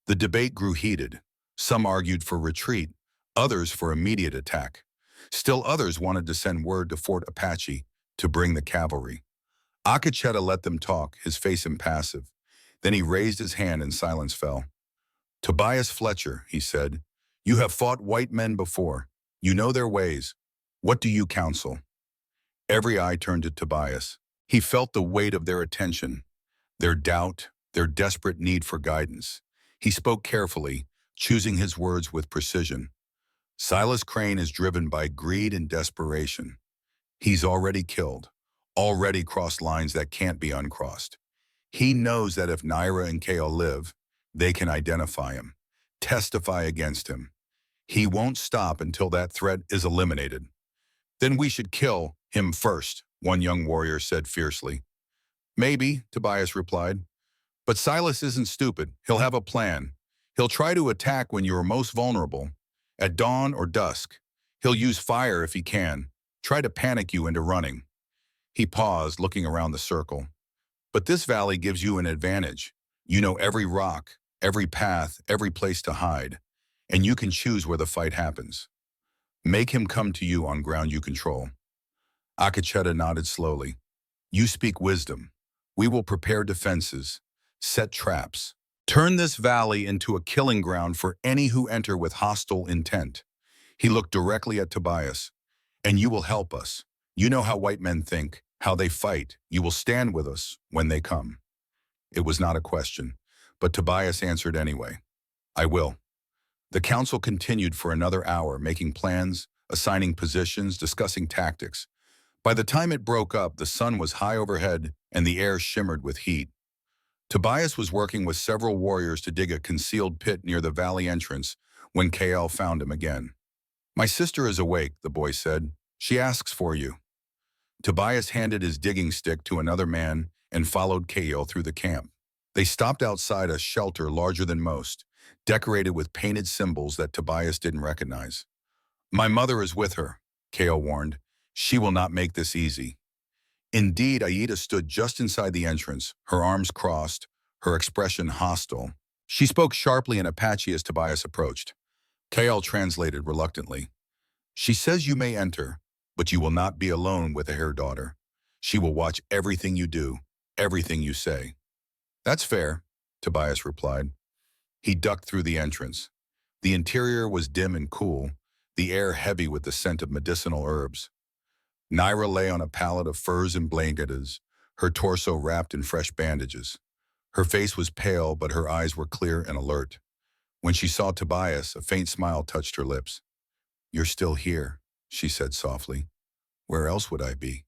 Speaker 1: The debate grew heated. Some argued for retreat, others for immediate attack. Still others wanted to send word to Fort Apache to bring the cavalry. Akacheta let them talk, his face impassive. Then he raised his hand and silence fell. "Tobias Fletcher," he said, "you have fought white men before. You know their ways. What do you counsel?" Every eye turned to Tobias. He felt the weight of their attention, their doubt, their desperate need for guidance. He spoke carefully, choosing his words with precision. Silas Crane is driven by greed and desperation. He's already killed, already crossed lines that can't be uncrossed. He knows that if Naira and Kale live, they can identify him, testify against him. He won't stop until that threat is eliminated. Then we should kill him first, one young warrior said fiercely. Maybe, Tobias replied. But Silas isn't stupid. He'll have a plan. He'll try to attack when you are most vulnerable, at dawn or dusk. He'll use fire if he can, try to panic you into running. He paused, looking around the circle. But this valley gives you an advantage. You know every rock, every path, every place to hide, and you can choose where the fight happens. Make him come to you on ground you control. Akacheta nodded slowly. You speak wisdom. We will prepare defenses, set traps, turn this valley into a killing ground for any who enter with hostile intent. He looked directly at Tobias. And you will help us. You know how white men think, how they fight. You will stand with us when they come. It was not a question, but Tobias answered anyway. I will. The council continued for another hour, making plans, assigning positions, discussing tactics. By the time it broke up, the sun was high overhead and the air shimmered with heat. Tobias was working with several warriors to dig a concealed pit near the valley entrance when KL found him again. My sister is awake, the boy said. She asks for you. Tobias handed his digging stick to another man and followed KL through the camp. They stopped outside a shelter larger than most, decorated with painted symbols that Tobias didn't recognize. My mother is with her, KL warned. She will not make this easy. Indeed, Aida stood just inside the entrance, her arms crossed, her expression hostile. She spoke sharply in Apache as Tobias approached. KL translated reluctantly. She says you may enter, but you will not be alone with her daughter. She will watch everything you do, everything you say. That's fair, Tobias replied. He ducked through the entrance. The interior was dim and cool, the air heavy with the scent of medicinal herbs. Naira lay on a pallet of furs and blankets, her torso wrapped in fresh bandages. Her face was pale, but her eyes were clear and alert. When she saw Tobias, a faint smile touched her lips. You're still here, she said softly. Where else would I be?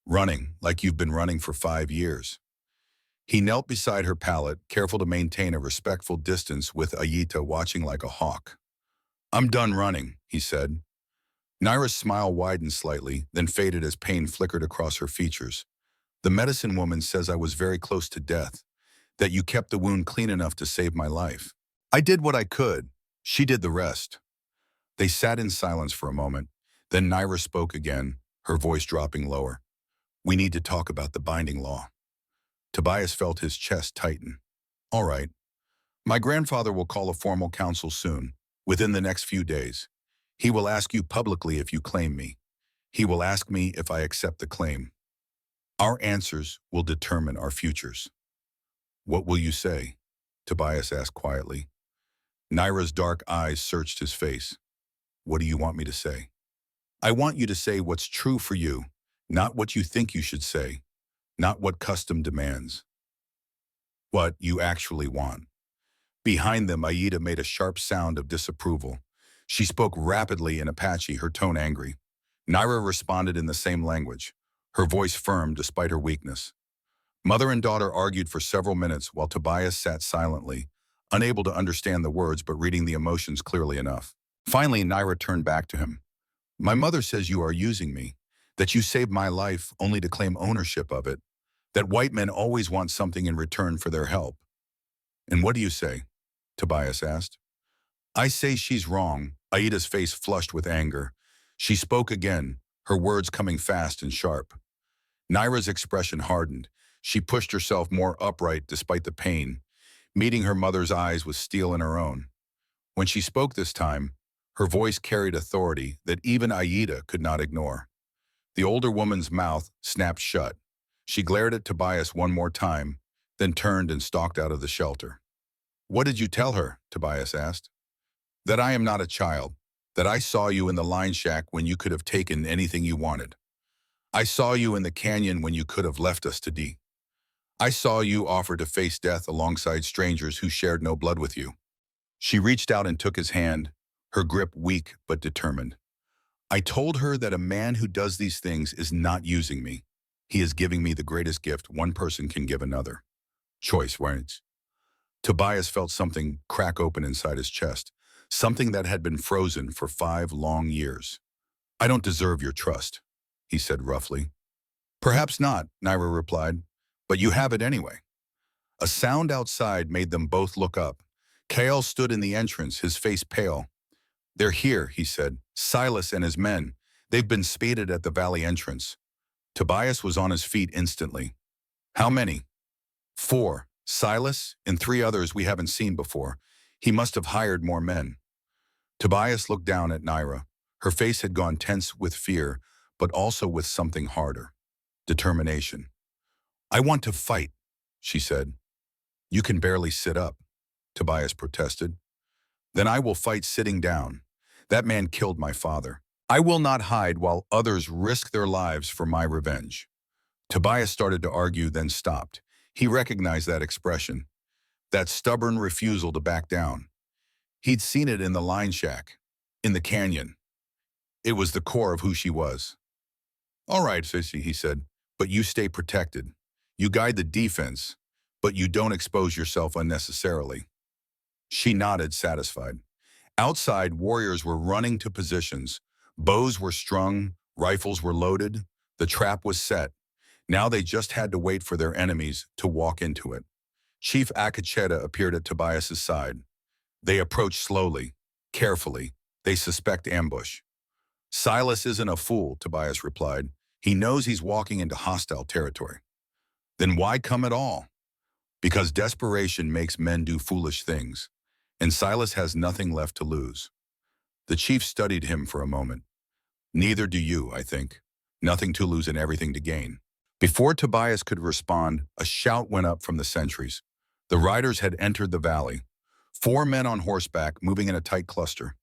Speaker 1: Running, like you've been running for 5 years. He knelt beside her pallet, careful to maintain a respectful distance with Ayita watching like a hawk. I'm done running, he said. Naira's smile widened slightly, then faded as pain flickered across her features. The medicine woman says I was very close to death, that you kept the wound clean enough to save my life. I did what I could. She did the rest. They sat in silence for a moment. Then Naira spoke again, her voice dropping lower. We need to talk about the binding law. Tobias felt his chest tighten. All right. My grandfather will call a formal council soon, within the next few days. He will ask you publicly if you claim me. He will ask me if I accept the claim. Our answers will determine our futures. What will you say? Tobias asked quietly. Naira's dark eyes searched his face. What do you want me to say? I want you to say what's true for you, not what you think you should say, not what custom demands. What you actually want. Behind them, Aida made a sharp sound of disapproval. She spoke rapidly in Apache, her tone angry. Naira responded in the same language, her voice firm despite her weakness. Mother and daughter argued for several minutes while Tobias sat silently, unable to understand the words but reading the emotions clearly enough. Finally, Naira turned back to him. My mother says you are using me, that you saved my life only to claim ownership of it, that white men always want something in return for their help. And what do you say? Tobias asked. I say she's wrong. Aida's face flushed with anger. She spoke again, her words coming fast and sharp. Naira's expression hardened. She pushed herself more upright despite the pain, meeting her mother's eyes with steel in her own. When she spoke this time, her voice carried authority that even Aida could not ignore. The older woman's mouth snapped shut. She glared at Tobias one more time, then turned and stalked out of the shelter. What did you tell her? Tobias asked. That I am not a child, that I saw you in the line shack when you could have taken anything you wanted. I saw you in the canyon when you could have left us to die. I saw you offer to face death alongside strangers who shared no blood with you. She reached out and took his hand, her grip weak but determined. I told her that a man who does these things is not using me. He is giving me the greatest gift one person can give another. Choice words. Tobias felt something crack open inside his chest, something that had been frozen for 5 long years. I don't deserve your trust, he said roughly. Perhaps not, Naira replied, but you have it anyway. A sound outside made them both look up. Kael stood in the entrance, his face pale. They're here, he said. Silas and his men. They've been spotted at the valley entrance. Tobias was on his feet instantly. How many? 4. Silas and 3 others we haven't seen before. He must have hired more men. Tobias looked down at Naira. Her face had gone tense with fear, but also with something harder. Determination. I want to fight, she said. You can barely sit up, Tobias protested. Then I will fight sitting down. That man killed my father. I will not hide while others risk their lives for my revenge. Tobias started to argue, then stopped. He recognized that expression, that stubborn refusal to back down. He'd seen it in the line shack, in the canyon. It was the core of who she was. All right, Sissy, he said, but you stay protected. You guide the defense, but you don't expose yourself unnecessarily. She nodded, satisfied. Outside, warriors were running to positions. Bows were strung, rifles were loaded, the trap was set. Now they just had to wait for their enemies to walk into it. Chief Akacheta appeared at Tobias's side. They approached slowly, carefully. They suspect ambush. Silas isn't a fool, Tobias replied. He knows he's walking into hostile territory. Then why come at all? Because desperation makes men do foolish things, and Silas has nothing left to lose. The chief studied him for a moment. Neither do you, I think. Nothing to lose and everything to gain. Before Tobias could respond, a shout went up from the sentries. The riders had entered the valley. 4 men on horseback moving in a tight cluster.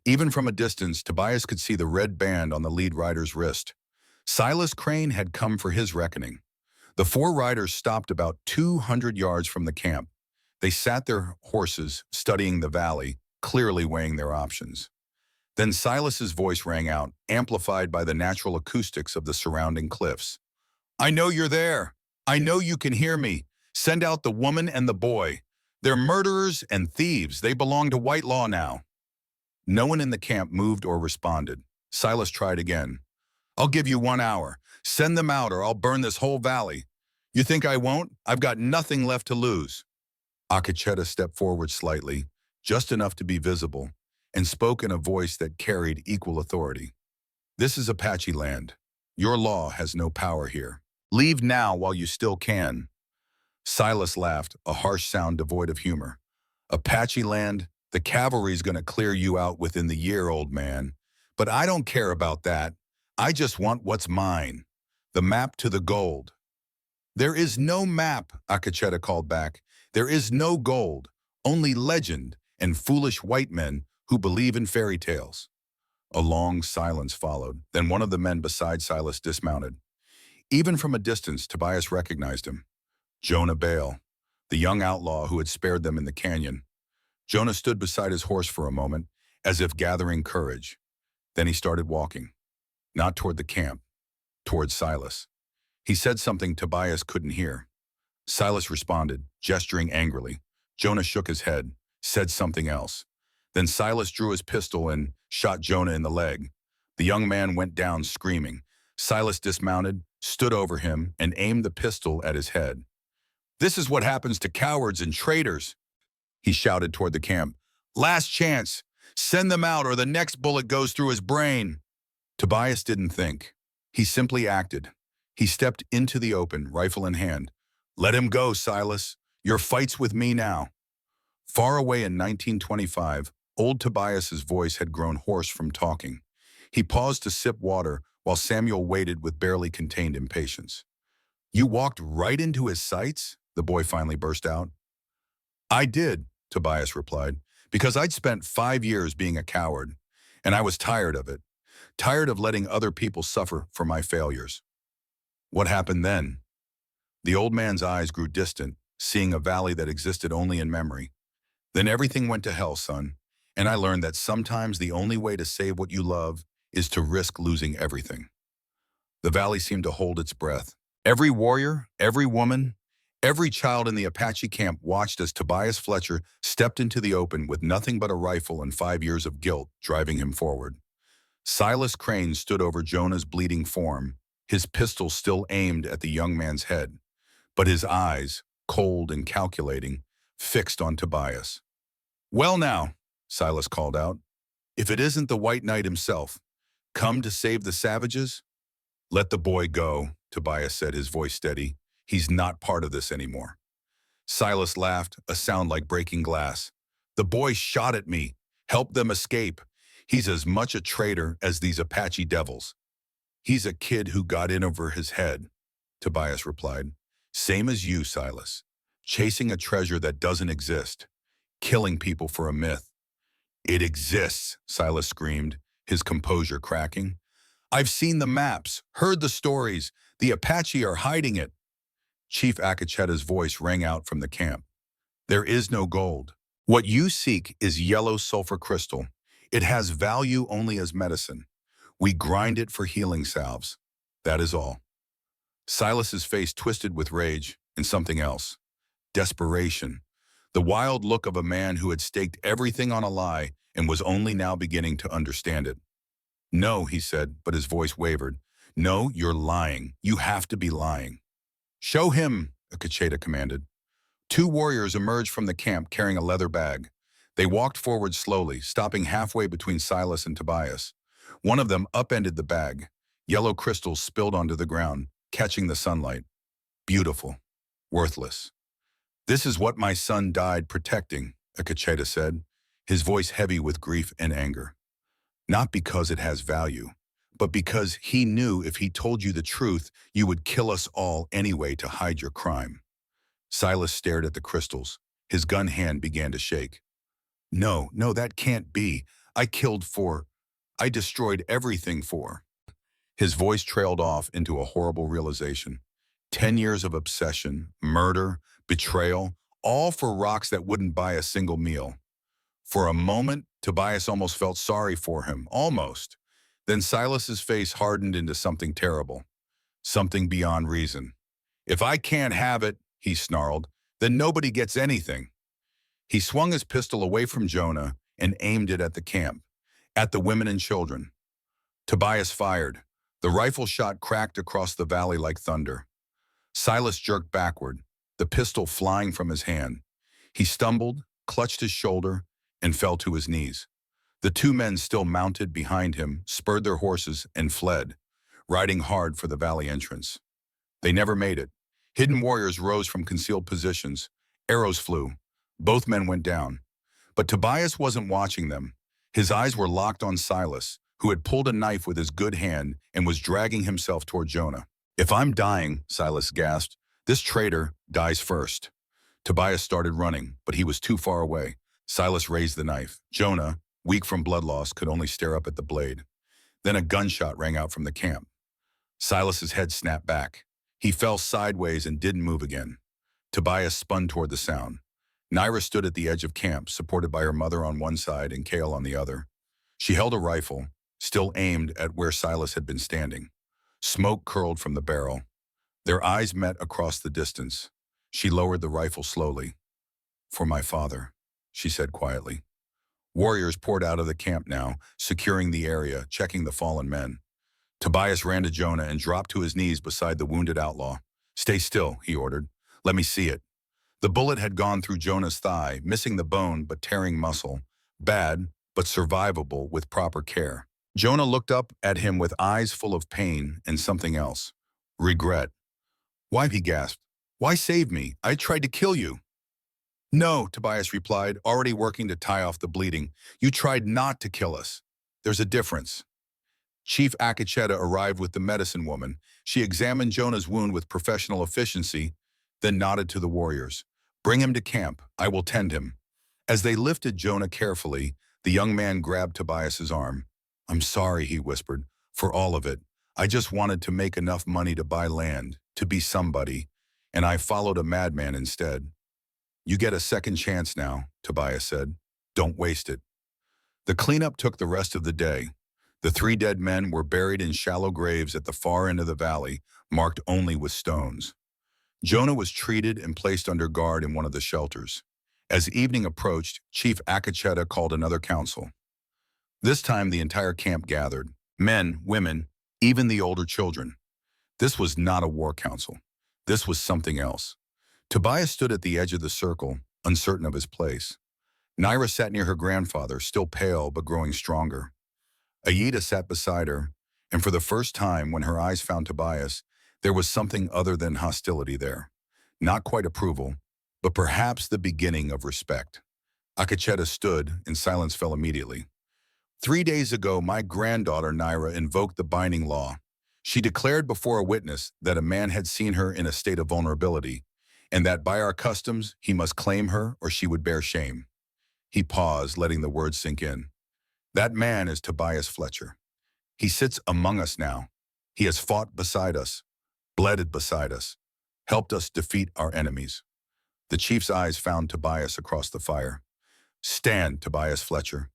Speaker 1: Even from a distance, Tobias could see the red band on the lead rider's wrist. Silas Crane had come for his reckoning. The 4 riders stopped about 200 yards from the camp. They sat their horses, studying the valley, clearly weighing their options. Then Silas's voice rang out, amplified by the natural acoustics of the surrounding cliffs. I know you're there. I know you can hear me. Send out the woman and the boy. They're murderers and thieves. They belong to White Law now. No one in the camp moved or responded. Silas tried again. I'll give you 1 hour. Send them out or I'll burn this whole valley. You think I won't? I've got nothing left to lose. Akacheta stepped forward slightly, just enough to be visible, and spoke in a voice that carried equal authority. This is Apache land. Your law has no power here. Leave now while you still can. Silas laughed, a harsh sound devoid of humor. Apache land? The cavalry's gonna clear you out within the year, old man. But I don't care about that. I just want what's mine. The map to the gold. There is no map, Akacheta called back. There is no gold, only legend and foolish white men who believe in fairy tales. A long silence followed. Then one of the men beside Silas dismounted. Even from a distance, Tobias recognized him. Jonah Bale, the young outlaw who had spared them in the canyon. Jonah stood beside his horse for a moment, as if gathering courage. Then he started walking, not toward the camp, toward Silas. He said something Tobias couldn't hear. Silas responded, gesturing angrily. Jonah shook his head, said something else. Then Silas drew his pistol and shot Jonah in the leg. The young man went down screaming. Silas dismounted, stood over him, and aimed the pistol at his head. This is what happens to cowards and traitors, he shouted toward the camp. Last chance. Send them out or the next bullet goes through his brain. Tobias didn't think. He simply acted. He stepped into the open, rifle in hand. Let him go, Silas. Your fight's with me now. Far away in 1925, old Tobias's voice had grown hoarse from talking. He paused to sip water while Samuel waited with barely contained impatience. You walked right into his sights? The boy finally burst out. I did, Tobias replied, because I'd spent 5 years being a coward, and I was tired of it, tired of letting other people suffer for my failures. What happened then? The old man's eyes grew distant, seeing a valley that existed only in memory. Then everything went to hell, son. And I learned that sometimes the only way to save what you love is to risk losing everything. The valley seemed to hold its breath. Every warrior, every woman, every child in the Apache camp watched as Tobias Fletcher stepped into the open with nothing but a rifle and 5 years of guilt driving him forward. Silas Crane stood over Jonah's bleeding form, his pistol still aimed at the young man's head, but his eyes, cold and calculating, fixed on Tobias. "Well now," Silas called out, "if it isn't the White Knight himself, come to save the savages?" "Let the boy go," Tobias said, his voice steady. "He's not part of this anymore." Silas laughed, a sound like breaking glass. "The boy shot at me, helped them escape. He's as much a traitor as these Apache devils." "He's a kid who got in over his head," Tobias replied. "Same as you, Silas. Chasing a treasure that doesn't exist. Killing people for a myth." "It exists," Silas screamed, his composure cracking. "I've seen the maps, heard the stories. The Apache are hiding it." Chief Akachetta's voice rang out from the camp. "There is no gold. What you seek is yellow sulfur crystal. It has value only as medicine. We grind it for healing salves. That is all." Silas's face twisted with rage and something else. Desperation. The wild look of a man who had staked everything on a lie and was only now beginning to understand it. "No," he said, but his voice wavered. "No, you're lying. You have to be lying." "Show him," Akacheta commanded. Two warriors emerged from the camp carrying a leather bag. They walked forward slowly, stopping halfway between Silas and Tobias. One of them upended the bag. Yellow crystals spilled onto the ground, catching the sunlight. "Beautiful. Worthless." "This is what my son died protecting," Akacheta said, his voice heavy with grief and anger. "Not because it has value, but because he knew if he told you the truth, you would kill us all anyway to hide your crime." Silas stared at the crystals. His gun hand began to shake. "No, no, that can't be. I destroyed everything for." His voice trailed off into a horrible realization. 10 years of obsession, murder, betrayal, all for rocks that wouldn't buy a single meal. For a moment, Tobias almost felt sorry for him, almost. Then Silas's face hardened into something terrible, something beyond reason. "If I can't have it," he snarled, "then nobody gets anything." He swung his pistol away from Jonah and aimed it at the camp, at the women and children. Tobias fired. The rifle shot cracked across the valley like thunder. Silas jerked backward, the pistol flying from his hand. He stumbled, clutched his shoulder, and fell to his knees. The two men still mounted behind him spurred their horses and fled, riding hard for the valley entrance. They never made it. Hidden warriors rose from concealed positions. Arrows flew. Both men went down. But Tobias wasn't watching them. His eyes were locked on Silas, who had pulled a knife with his good hand and was dragging himself toward Jonah. "If I'm dying," Silas gasped, "this traitor dies first." Tobias started running, but he was too far away. Silas raised the knife. Jonah, weak from blood loss, could only stare up at the blade. Then a gunshot rang out from the camp. Silas's head snapped back. He fell sideways and didn't move again. Tobias spun toward the sound. Naira stood at the edge of camp, supported by her mother on one side and Kale on the other. She held a rifle, still aimed at where Silas had been standing. Smoke curled from the barrel. Their eyes met across the distance. She lowered the rifle slowly. "For my father," she said quietly. Warriors poured out of the camp now, securing the area, checking the fallen men. Tobias ran to Jonah and dropped to his knees beside the wounded outlaw. "Stay still," he ordered. "Let me see it." The bullet had gone through Jonah's thigh, missing the bone but tearing muscle. Bad, but survivable with proper care. Jonah looked up at him with eyes full of pain and something else. Regret. "Why?" he gasped. "Why save me? I tried to kill you." "No," Tobias replied, already working to tie off the bleeding. "You tried not to kill us. There's a difference." Chief Akacheta arrived with the medicine woman. She examined Jonah's wound with professional efficiency, then nodded to the warriors. "Bring him to camp. I will tend him." As they lifted Jonah carefully, the young man grabbed Tobias's arm. "I'm sorry," he whispered, "for all of it. I just wanted to make enough money to buy land, to be somebody, and I followed a madman instead." "You get a second chance now," Tobias said. "Don't waste it." The cleanup took the rest of the day. The three dead men were buried in shallow graves at the far end of the valley, marked only with stones. Jonah was treated and placed under guard in one of the shelters. As evening approached, Chief Akacheta called another council. This time the entire camp gathered, men, women, even the older children. This was not a war council. This was something else. Tobias stood at the edge of the circle, uncertain of his place. Naira sat near her grandfather, still pale but growing stronger. Aida sat beside her, and for the first time when her eyes found Tobias, there was something other than hostility there. Not quite approval, but perhaps the beginning of respect. Akacheta stood, and silence fell immediately. 3 days ago, my granddaughter Naira invoked the binding law. She declared before a witness that a man had seen her in a state of vulnerability, and that by our customs he must claim her or she would bear shame. He paused, letting the words sink in. That man is Tobias Fletcher. He sits among us now. He has fought beside us, bled beside us, helped us defeat our enemies. The chief's eyes found Tobias across the fire. Stand, Tobias Fletcher.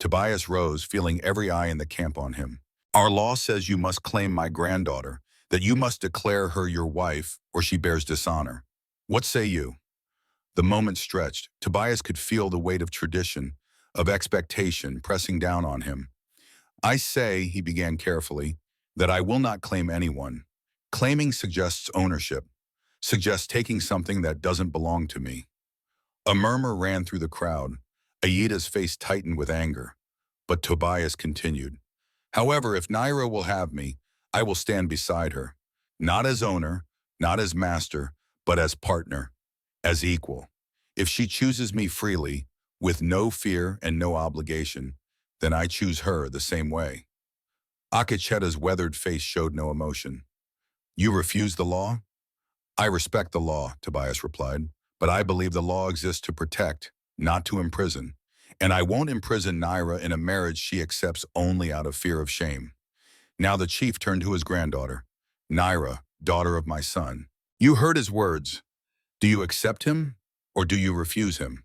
Speaker 1: Tobias rose, feeling every eye in the camp on him. Our law says you must claim my granddaughter, that you must declare her your wife, or she bears dishonor. What say you? The moment stretched. Tobias could feel the weight of tradition, of expectation pressing down on him. I say, he began carefully, that I will not claim anyone. Claiming suggests ownership, suggests taking something that doesn't belong to me. A murmur ran through the crowd. Aida's face tightened with anger, but Tobias continued. However, if Naira will have me, I will stand beside her, not as owner, not as master, but as partner, as equal. If she chooses me freely, with no fear and no obligation, then I choose her the same way. Akacheta's weathered face showed no emotion. You refuse the law? I respect the law, Tobias replied, but I believe the law exists to protect, not to imprison. And I won't imprison Naira in a marriage she accepts only out of fear of shame. Now the chief turned to his granddaughter. Naira, daughter of my son. You heard his words. Do you accept him, or do you refuse him?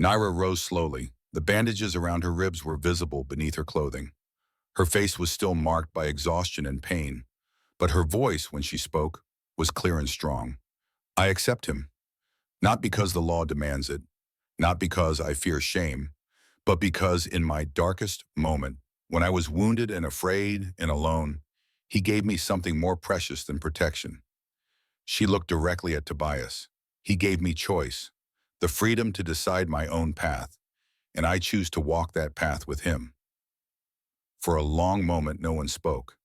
Speaker 1: Naira rose slowly. The bandages around her ribs were visible beneath her clothing. Her face was still marked by exhaustion and pain, but her voice, when she spoke, was clear and strong. I accept him, not because the law demands it, not because I fear shame, but because in my darkest moment, when I was wounded and afraid and alone, he gave me something more precious than protection. She looked directly at Tobias. He gave me choice, the freedom to decide my own path, and I choose to walk that path with him. For a long moment, no one spoke.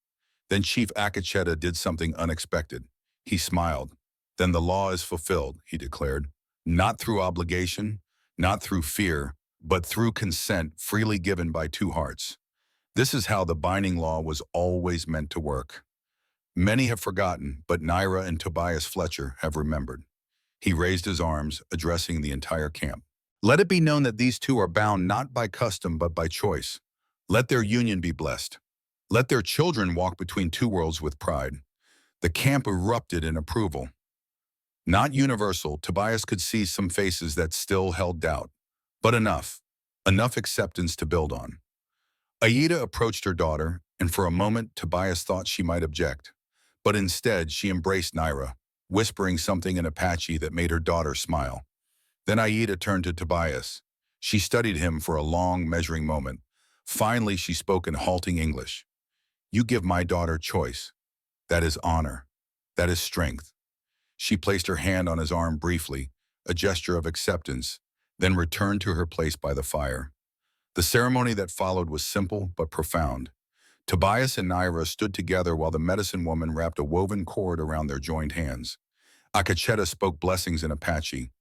Speaker 1: Then Chief Akacheta did something unexpected. He smiled. Then the law is fulfilled, he declared, not through obligation, not through fear, but through consent freely given by two hearts. This is how the binding law was always meant to work. Many have forgotten, but Naira and Tobias Fletcher have remembered. He raised his arms, addressing the entire camp. Let it be known that these two are bound not by custom but by choice. Let their union be blessed. Let their children walk between two worlds with pride. The camp erupted in approval. Not universal, Tobias could see some faces that still held doubt. But enough acceptance to build on. Aida approached her daughter, and for a moment Tobias thought she might object. But instead she embraced Naira, whispering something in Apache that made her daughter smile. Then Aida turned to Tobias. She studied him for a long, measuring moment. Finally she spoke in halting English. You give my daughter choice. That is honor. That is strength. She placed her hand on his arm briefly, a gesture of acceptance, then returned to her place by the fire. The ceremony that followed was simple but profound. Tobias and Naira stood together while the medicine woman wrapped a woven cord around their joined hands. Akacheta spoke blessings in Apache.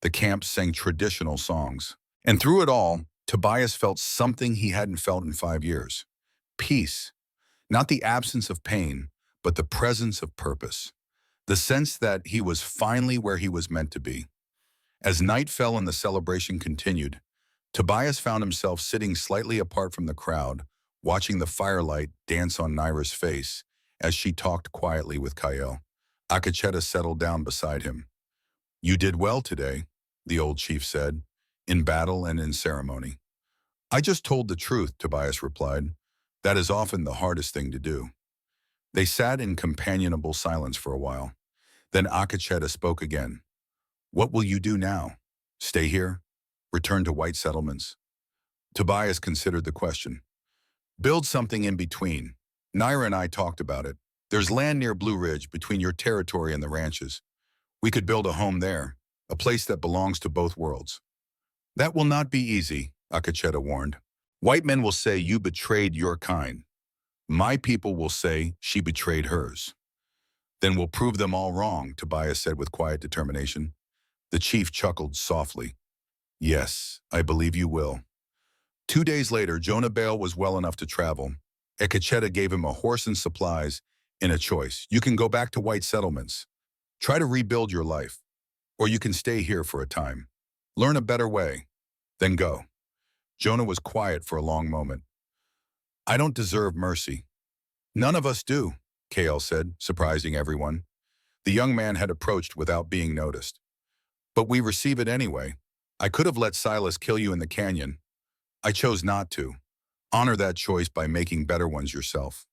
Speaker 1: The camp sang traditional songs. And through it all, Tobias felt something he hadn't felt in 5 years. Peace. Not the absence of pain, but the presence of purpose. The sense that he was finally where he was meant to be. As night fell and the celebration continued, Tobias found himself sitting slightly apart from the crowd, watching the firelight dance on Naira's face as she talked quietly with Kael. Akacheta settled down beside him. You did well today, the old chief said, in battle and in ceremony. I just told the truth, Tobias replied. That is often the hardest thing to do. They sat in companionable silence for a while. Then Akacheta spoke again. What will you do now? Stay here? Return to white settlements? Tobias considered the question. Build something in between. Naira and I talked about it. There's land near Blue Ridge between your territory and the ranches. We could build a home there, a place that belongs to both worlds. That will not be easy, Akacheta warned. White men will say you betrayed your kind. My people will say she betrayed hers. Then we'll prove them all wrong, Tobias said with quiet determination. The chief chuckled softly. Yes, I believe you will. 2 days later, Jonah Bale was well enough to travel. Ekacheta gave him a horse and supplies and a choice. You can go back to white settlements. Try to rebuild your life. Or you can stay here for a time. Learn a better way. Then go. Jonah was quiet for a long moment. I don't deserve mercy. None of us do, KL said, surprising everyone. The young man had approached without being noticed. But we receive it anyway. I could have let Silas kill you in the canyon. I chose not to. Honor that choice by making better ones yourself.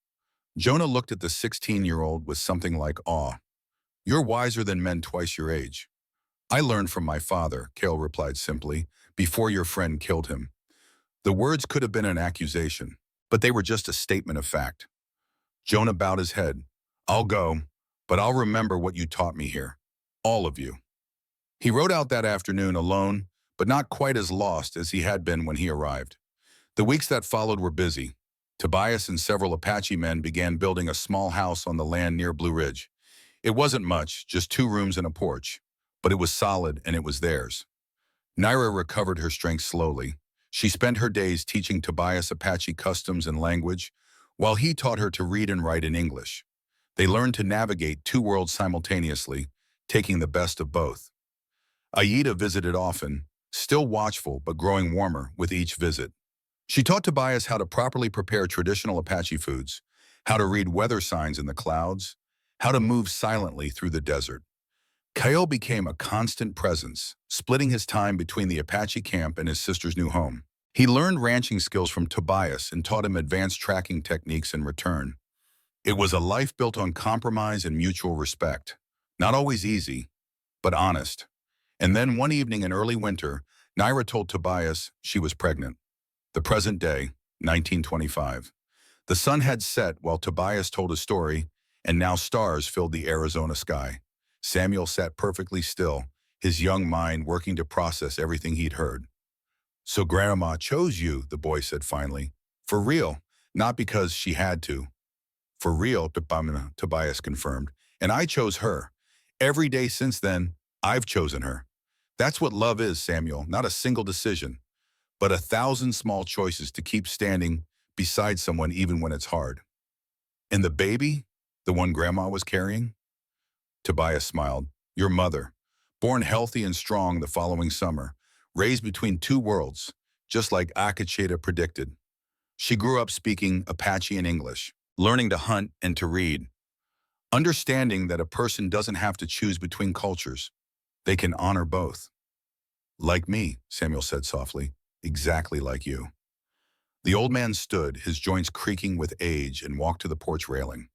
Speaker 1: Jonah looked at the 16-year-old with something like awe. You're wiser than men twice your age. I learned from my father, Kale replied simply, before your friend killed him. The words could have been an accusation, but they were just a statement of fact. Jonah bowed his head. I'll go, but I'll remember what you taught me here. All of you. He rode out that afternoon alone, but not quite as lost as he had been when he arrived. The weeks that followed were busy. Tobias and several Apache men began building a small house on the land near Blue Ridge. It wasn't much, just 2 rooms and a porch, but it was solid and it was theirs. Naira recovered her strength slowly. She spent her days teaching Tobias Apache customs and language, while he taught her to read and write in English. They learned to navigate 2 worlds simultaneously, taking the best of both. Aida visited often, still watchful but growing warmer with each visit. She taught Tobias how to properly prepare traditional Apache foods, how to read weather signs in the clouds, how to move silently through the desert. Kyle became a constant presence, splitting his time between the Apache camp and his sister's new home. He learned ranching skills from Tobias and taught him advanced tracking techniques in return. It was a life built on compromise and mutual respect. Not always easy, but honest. And then one evening in early winter, Naira told Tobias she was pregnant. The present day, 1925. The sun had set while Tobias told his story, and now stars filled the Arizona sky. Samuel sat perfectly still, his young mind working to process everything he'd heard. So Grandma chose you, the boy said finally. For real, not because she had to. For real, Tobias confirmed. And I chose her. Every day since then, I've chosen her. That's what love is, Samuel, not a single decision, but 1,000 small choices to keep standing beside someone even when it's hard. And the baby, the one Grandma was carrying? Tobias smiled. Your mother, born healthy and strong the following summer, raised between 2 worlds, just like Akacheta predicted. She grew up speaking Apache and English, learning to hunt and to read, understanding that a person doesn't have to choose between cultures. They can honor both. Like me, Samuel said softly, exactly like you. The old man stood, his joints creaking with age, and walked to the porch railing.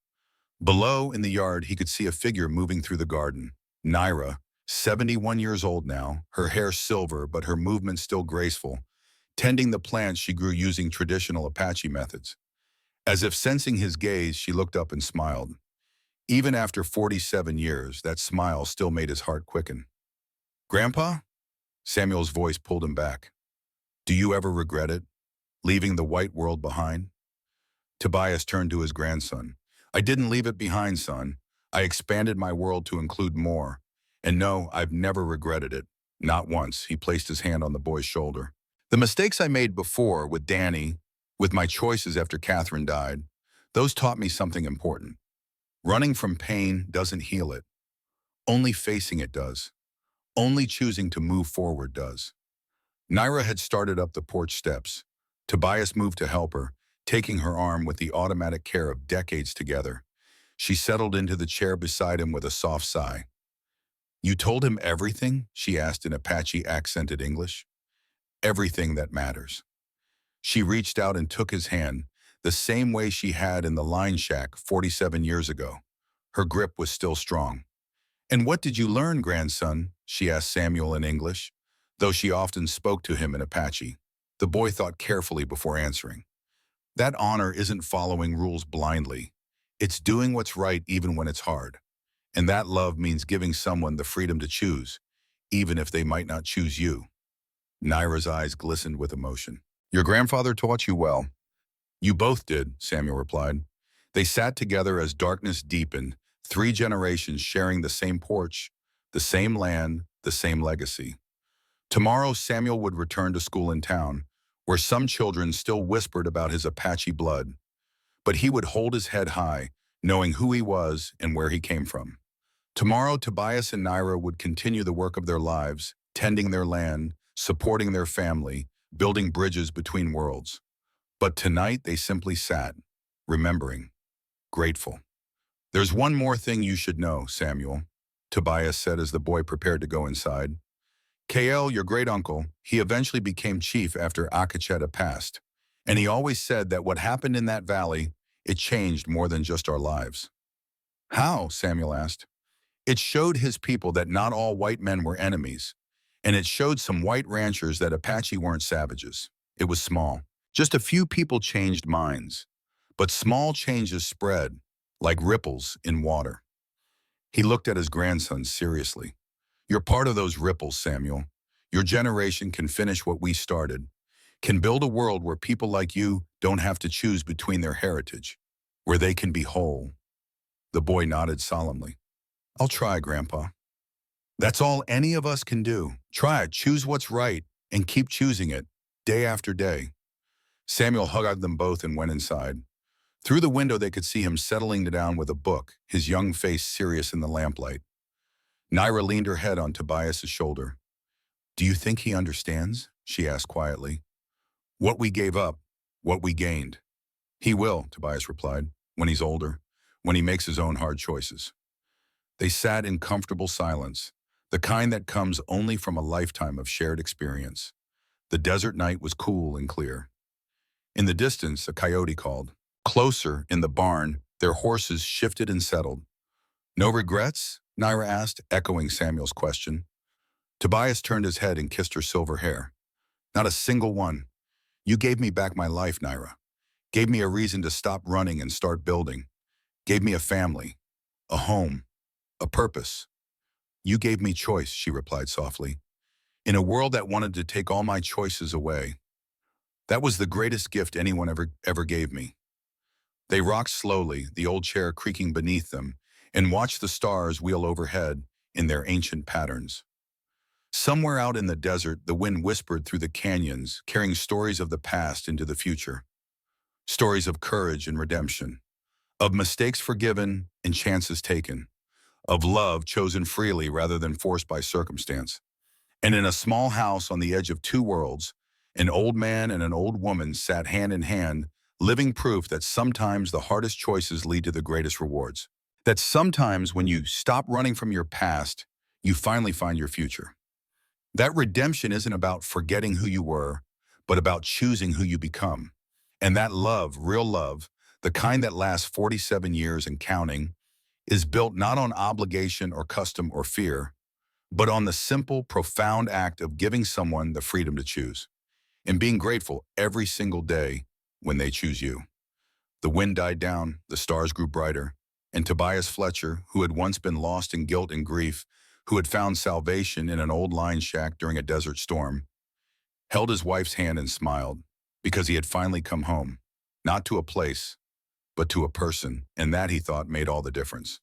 Speaker 1: Below, in the yard, he could see a figure moving through the garden. Naira, 71 years old now, her hair silver but her movement still graceful, tending the plants she grew using traditional Apache methods. As if sensing his gaze, she looked up and smiled. Even after 47 years, that smile still made his heart quicken. Grandpa? Samuel's voice pulled him back. Do you ever regret it? Leaving the white world behind? Tobias turned to his grandson. I didn't leave it behind, son. I expanded my world to include more. And no, I've never regretted it. Not once. He placed his hand on the boy's shoulder. The mistakes I made before with Danny, with my choices after Catherine died, those taught me something important. Running from pain doesn't heal it. Only facing it does. Only choosing to move forward does. Naira had started up the porch steps. Tobias moved to help her, taking her arm with the automatic care of decades together. She settled into the chair beside him with a soft sigh. You told him everything? She asked in Apache accented English. Everything that matters. She reached out and took his hand, the same way she had in the line shack 47 years ago. Her grip was still strong. "And what did you learn, grandson?" she asked Samuel in English, though she often spoke to him in Apache. The boy thought carefully before answering. "That honor isn't following rules blindly. It's doing what's right even when it's hard. And that love means giving someone the freedom to choose, even if they might not choose you." Naira's eyes glistened with emotion. "Your grandfather taught you well." "You both did," Samuel replied. They sat together as darkness deepened, 3 generations sharing the same porch, the same land, the same legacy. Tomorrow, Samuel would return to school in town, where some children still whispered about his Apache blood. But he would hold his head high, knowing who he was and where he came from. Tomorrow, Tobias and Naira would continue the work of their lives, tending their land, supporting their family, building bridges between worlds. But tonight, they simply sat, remembering, grateful. "There's one more thing you should know, Samuel," Tobias said as the boy prepared to go inside. "KL, your great-uncle, he eventually became chief after Akacheta passed. And he always said that what happened in that valley, it changed more than just our lives." "How?" Samuel asked. "It showed his people that not all white men were enemies. And it showed some white ranchers that Apache weren't savages. It was small. Just a few people changed minds. But small changes spread, like ripples in water." He looked at his grandson seriously. "You're part of those ripples, Samuel. Your generation can finish what we started, can build a world where people like you don't have to choose between their heritage, where they can be whole." The boy nodded solemnly. "I'll try, Grandpa." "That's all any of us can do. Try it, choose what's right, and keep choosing it, day after day." Samuel hugged them both and went inside. Through the window they could see him settling down with a book, his young face serious in the lamplight. Naira leaned her head on Tobias's shoulder. "Do you think he understands?" she asked quietly. "What we gave up, what we gained." "He will," Tobias replied, "when he's older, when he makes his own hard choices." They sat in comfortable silence, the kind that comes only from a lifetime of shared experience. The desert night was cool and clear. In the distance, a coyote called. Closer, in the barn, their horses shifted and settled. "No regrets?" Naira asked, echoing Samuel's question. Tobias turned his head and kissed her silver hair. "Not a single one. You gave me back my life, Naira. Gave me a reason to stop running and start building. Gave me a family, a home, a purpose. You gave me choice," she replied softly. "In a world that wanted to take all my choices away. That was the greatest gift anyone ever gave me." They rocked slowly, the old chair creaking beneath them, and watched the stars wheel overhead in their ancient patterns. Somewhere out in the desert, the wind whispered through the canyons, carrying stories of the past into the future. Stories of courage and redemption, of mistakes forgiven and chances taken, of love chosen freely rather than forced by circumstance. And in a small house on the edge of two worlds, an old man and an old woman sat hand in hand, living proof that sometimes the hardest choices lead to the greatest rewards. That sometimes when you stop running from your past, you finally find your future. That redemption isn't about forgetting who you were, but about choosing who you become. And that love, real love, the kind that lasts 47 years and counting, is built not on obligation or custom or fear, but on the simple, profound act of giving someone the freedom to choose, and being grateful every single day when they choose you. The wind died down, the stars grew brighter, and Tobias Fletcher, who had once been lost in guilt and grief, who had found salvation in an old line shack during a desert storm, held his wife's hand and smiled, because he had finally come home, not to a place, but to a person, and that, he thought, made all the difference.